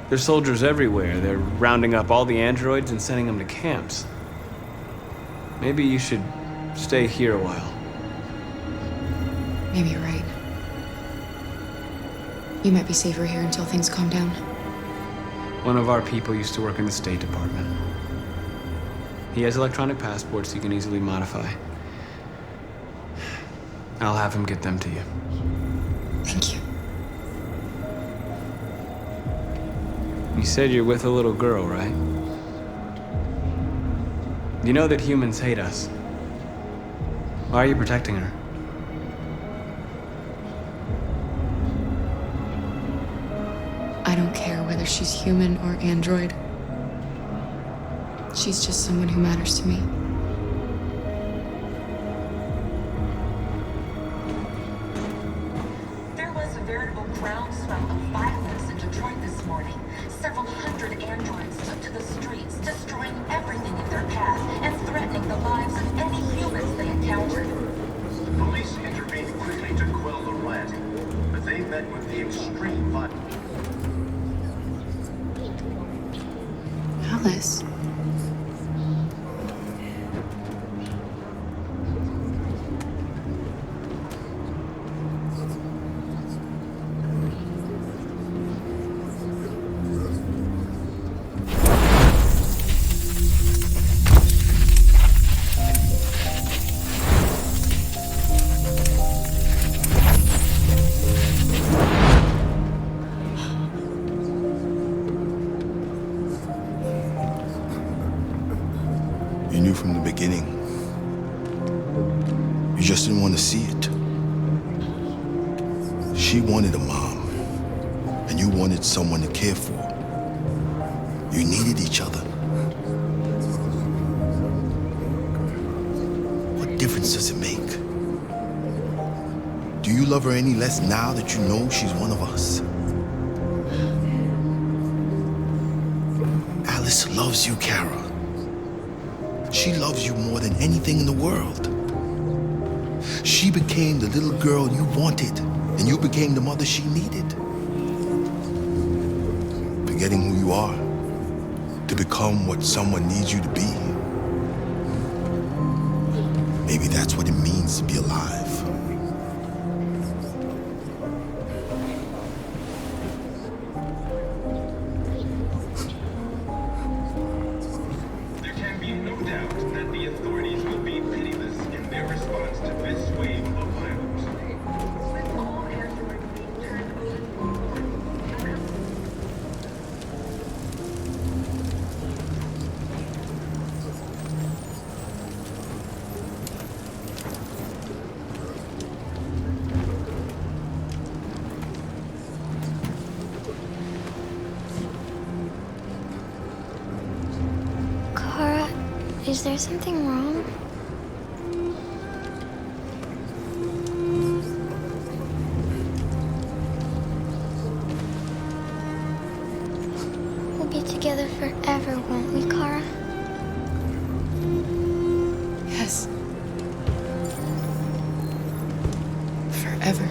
There's soldiers everywhere. They're rounding up all the androids and sending them to camps. Maybe you should stay here a while. Maybe you're right. You might be safer here until things calm down. One of our people used to work in the State Department. He has electronic passports you can easily modify. I'll have him get them to you. Thank you. You said you're with a little girl, right? You know that humans hate us. Why are you protecting her? I don't care whether she's human or android. She's just someone who matters to me. There was a veritable groundswell of violence in Detroit this morning. Several hundred androids took to the streets, destroying everything in their path and threatening the lives of any humans they encountered. Police intervened quickly to quell the rioting, but they met with the extreme violence. Alice. You knew from the beginning. You just didn't want to see it. She wanted a mom, and you wanted someone to care for. You needed each other. What difference does it make? Do you love her any less now that you know she's one of us? Alice loves you, Kara. She loves you more than anything in the world. She became the little girl you wanted, and you became the mother she needed. Forgetting who you are to become what someone needs you to be. Maybe that's what it means to be alive. There can be no doubt that the authorities will be pitiless in their response to this wave of violence. With all androids being turned Kara, is there something wrong? We'll be together forever, won't we, Kara? Yes. Forever.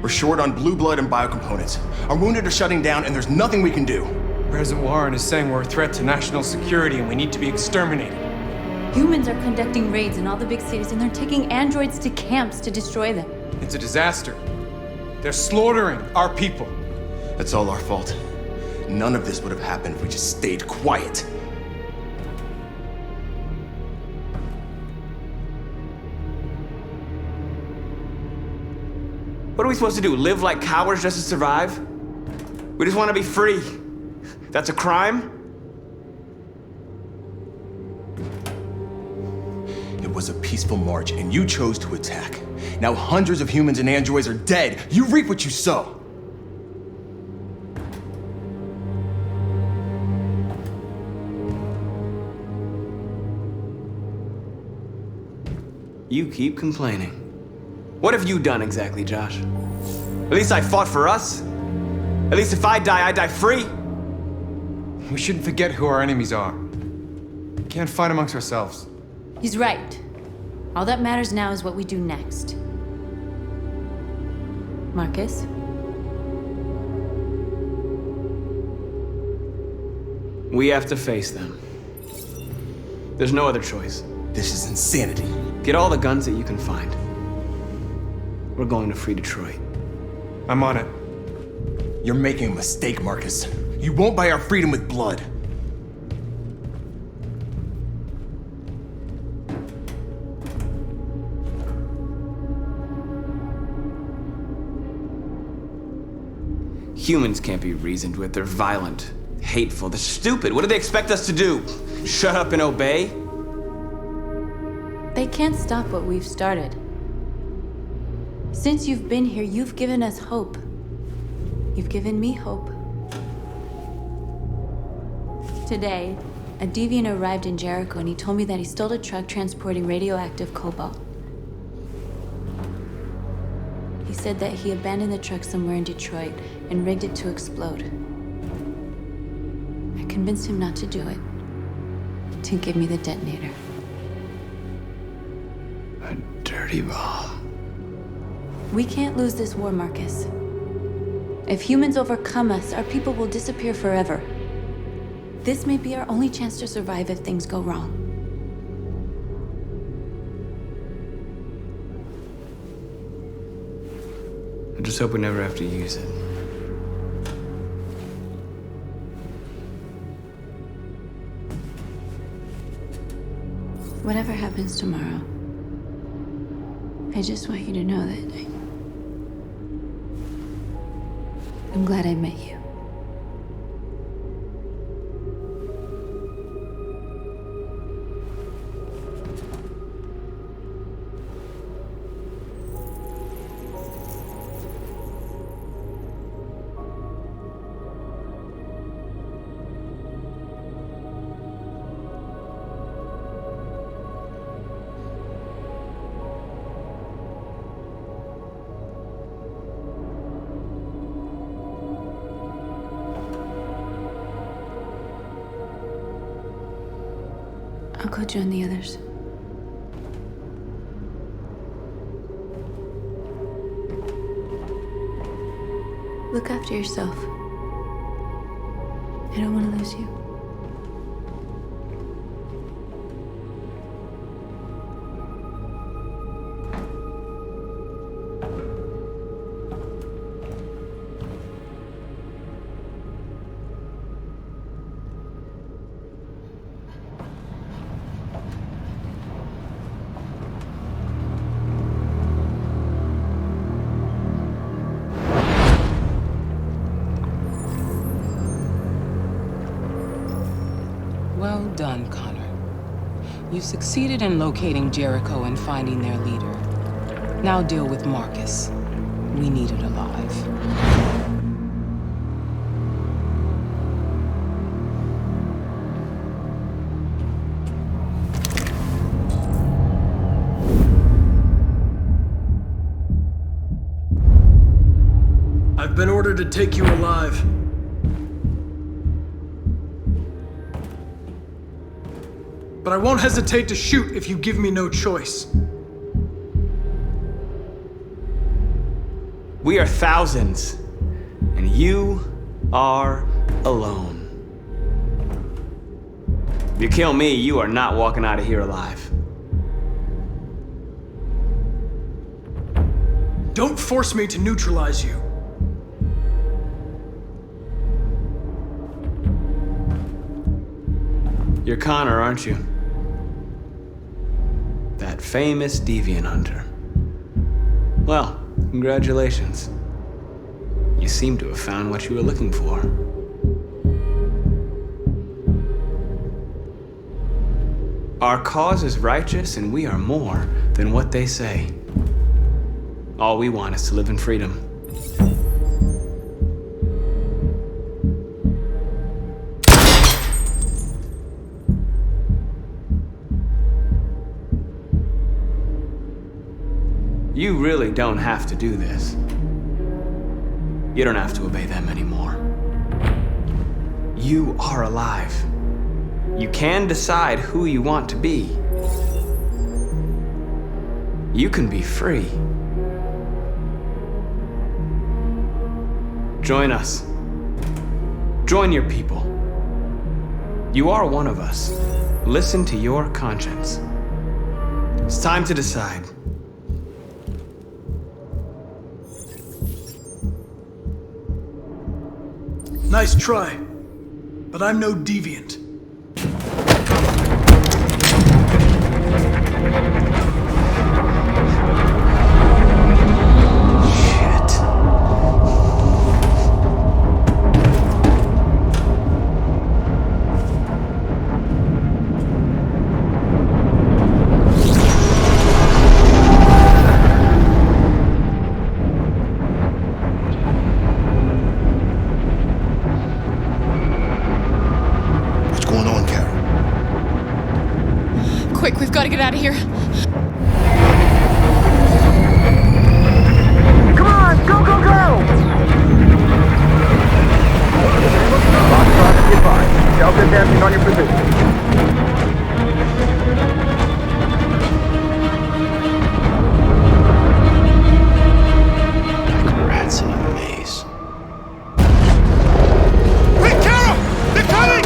We're short on blue blood and biocomponents. Our wounded are shutting down, and there's nothing we can do. President Warren is saying we're a threat to national security and we need to be exterminated. Humans are conducting raids in all the big cities, and they're taking androids to camps to destroy them. It's a disaster. They're slaughtering our people. That's all our fault. None of this would have happened if we just stayed quiet. What are we supposed to do? Live like cowards just to survive? We just want to be free. That's a crime? It was a peaceful march, and you chose to attack. Now hundreds of humans and androids are dead. You reap what you sow. You keep complaining. What have you done exactly, Josh? At least I fought for us. At least if I die free. We shouldn't forget who our enemies are. We can't fight amongst ourselves. He's right. All that matters now is what we do next. Marcus? We have to face them. There's no other choice. This is insanity. Get all the guns that you can find. We're going to free Detroit. I'm on it. You're making a mistake, Marcus. You won't buy our freedom with blood. Humans can't be reasoned with. They're violent, hateful, they're stupid. What do they expect us to do? Shut up and obey? They can't stop what we've started. Since you've been here, you've given us hope. You've given me hope. Today, a deviant arrived in Jericho and he told me that he stole a truck transporting radioactive cobalt. He said that he abandoned the truck somewhere in Detroit and rigged it to explode. I convinced him not to do it, to give me the detonator. A dirty bomb. We can't lose this war, Marcus. If humans overcome us, our people will disappear forever. This may be our only chance to survive if things go wrong. I just hope we never have to use it. Whatever happens tomorrow, I just want you to know that I'm glad I met you. go join the others. Look after yourself. I don't want to lose you. Well done, Connor. You succeeded in locating Jericho and finding their leader. Now deal with Marcus. We need it alive. I've been ordered to take you alive. But I won't hesitate to shoot if you give me no choice. We are thousands, and you are alone. If you kill me, you are not walking out of here alive. Don't force me to neutralize you. You're Connor, aren't you? That famous deviant hunter. Well, congratulations. You seem to have found what you were looking for. Our cause is righteous, and we are more than what they say. All we want is to live in freedom. You really don't have to do this. You don't have to obey them anymore. You are alive. You can decide who you want to be. You can be free. Join us. Join your people. You are one of us. Listen to your conscience. It's time to decide. Nice try, but I'm no deviant. Quick, we've got to get out of here. Come on, go, go, go! Foxtrot, advised. Delta advancing on your position. Like rats in a maze. Hey, Carol! They're coming!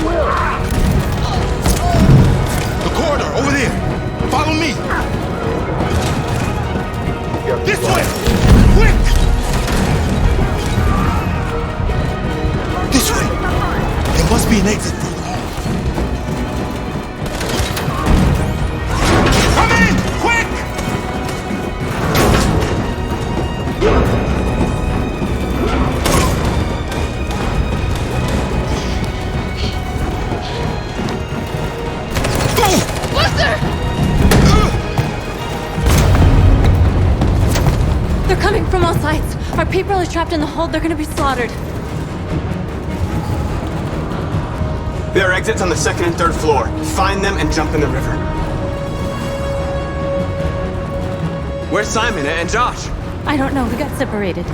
The corridor, over there. Follow me. This way! Quick! This way! There must be an exit further on. Come in! Quick! They're coming from all sides. Our people are trapped in the hold. They're gonna be slaughtered. There are exits on the second and third floor. Find them and jump in the river. Where's Simon and Josh? I don't know. We got separated.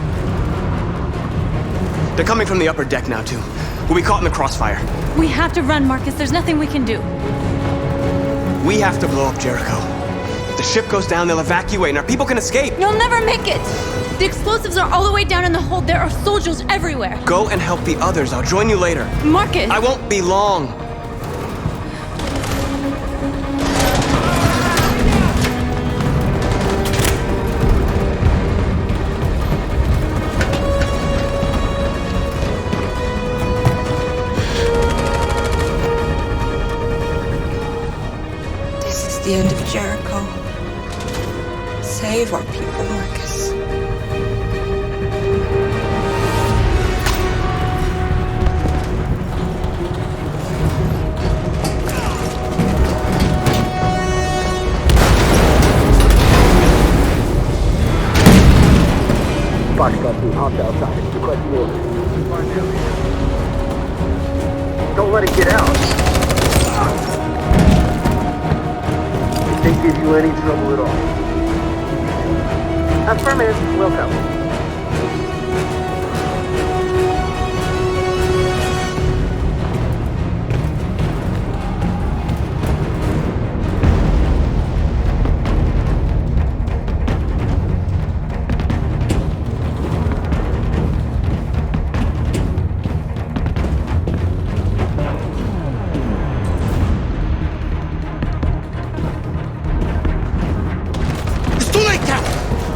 They're coming from the upper deck now, too. We'll be caught in the crossfire. We have to run, Marcus. There's nothing we can do. We have to blow up Jericho. If the ship goes down, they'll evacuate and our people can escape. You'll never make it! The explosives are all the way down in the hold. There are soldiers everywhere. Go and help the others. I'll join you later. Marcus! I won't be long. This is the end of Jericho. Save our people, Marcus. Foxtrot 2, hopped outside. Request the order. Don't let it get out. If they give you any trouble at all. Affirmative, will come.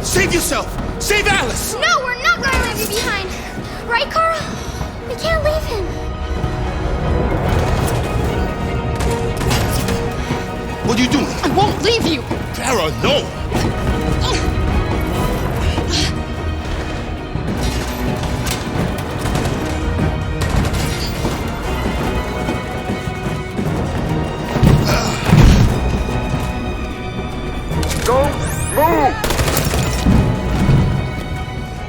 Save yourself! Save Alice! No, we're not going to leave you behind. Right, Carl? We can't leave him. What are you doing? I won't leave you. Kara, no! Don't move!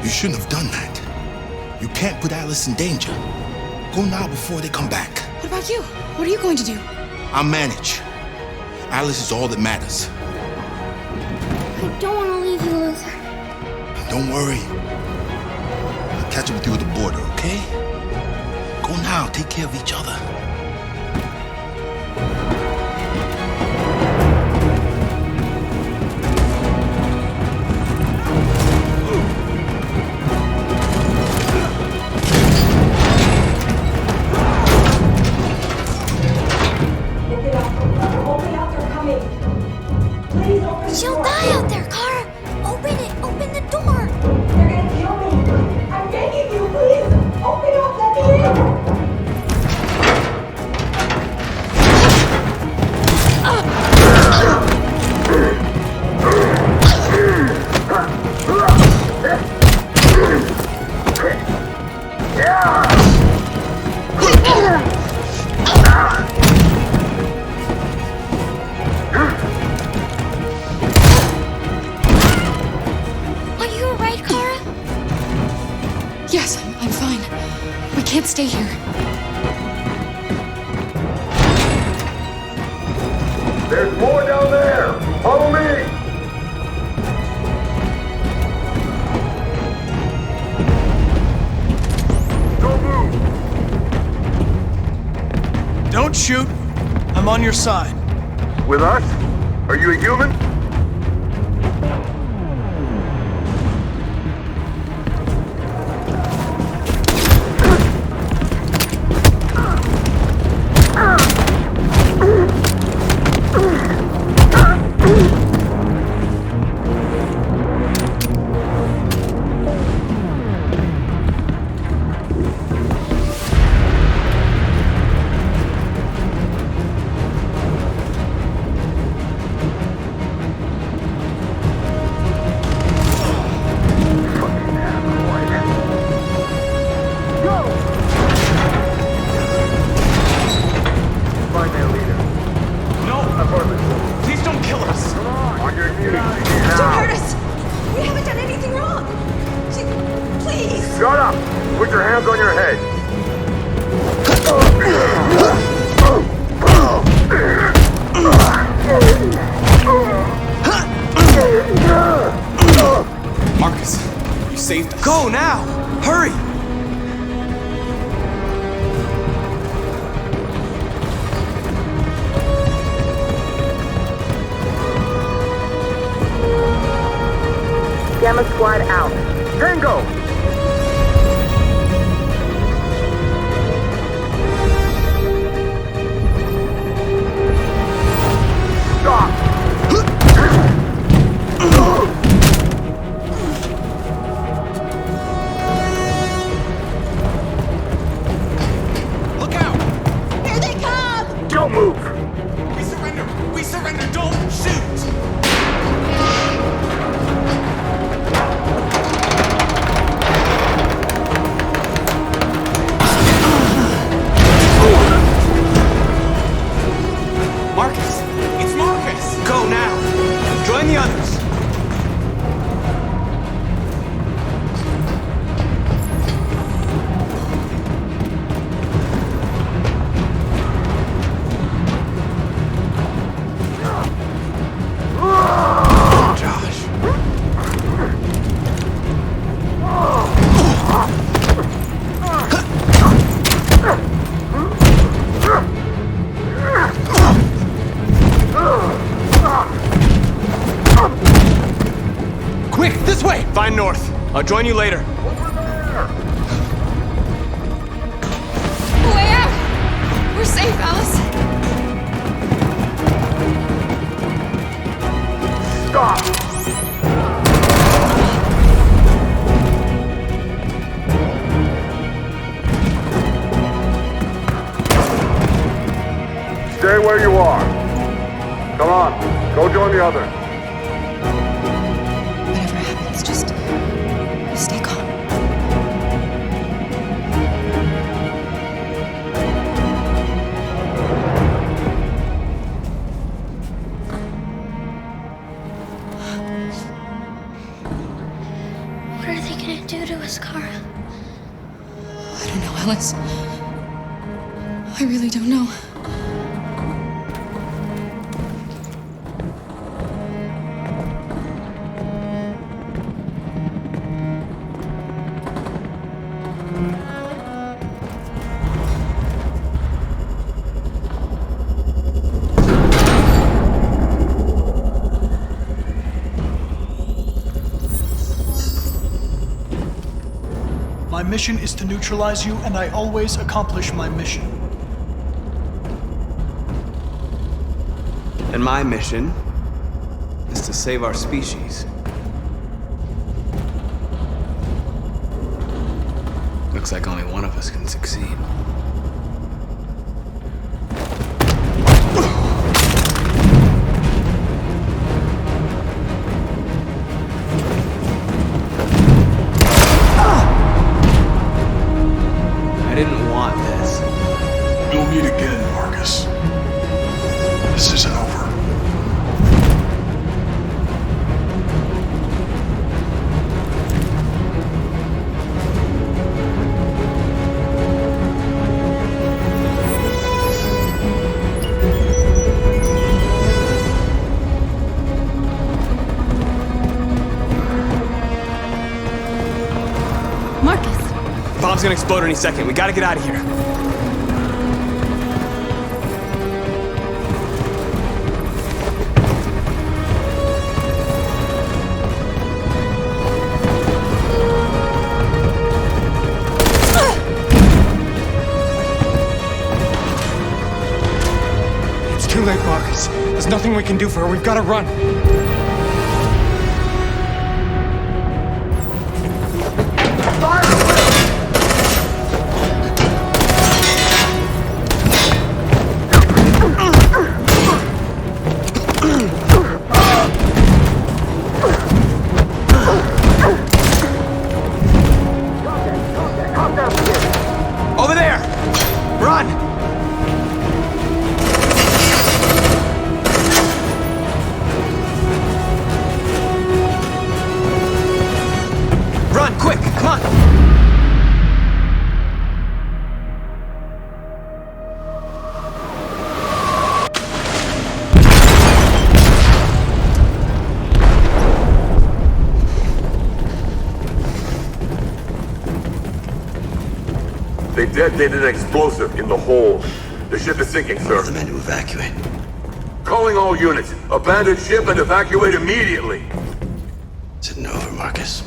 You shouldn't have done that. You can't put Alice in danger. Go now before they come back. What about you? What are you going to do? I'll manage. Alice is all that matters. I don't want to leave you, Luther. Don't worry. I'll catch up with you at the border, okay? Go now. Take care of each other. She'll die out there, Kara. Open it. Open the door. They're gonna kill me. I'm begging you, please. Open up. Let me in. Yes, I'm fine. We can't stay here. There's more down there! Follow me! Don't move! Don't shoot. I'm on your side. With us? Are you a human? Shut up! Put your hands on your head! Marcus, you saved us. Go now! Hurry! Gamma Squad out. Tango! Stop! Look out! Here they come! Don't move! We surrender! We surrender! Don't shoot! Marcus! It's Marcus! Go now! Join the others! Josh. Quick, this way! Find North. I'll join you later. Way out! We're safe, Alice. Stop! Stay where you are. Come on, go join the others. Whatever happens, just stay calm. What are they gonna do to us, Kara? I don't know, Alice. I really don't know. My mission is to neutralize you, and I always accomplish my mission. And my mission is to save our species. Looks like only one of us can succeed. I didn't want this. We'll meet again, Marcus. This isn't over. Marcus! Bomb's gonna explode any second. We gotta get out of here. It's too late, Marcus. There's nothing we can do for her. We've got to run. Over there! Run! Run, quick! Come on! They detonated an explosive in the hold. The ship is sinking, sir. The men to evacuate. Calling all units. Abandon ship and evacuate immediately. Is it over, Marcus?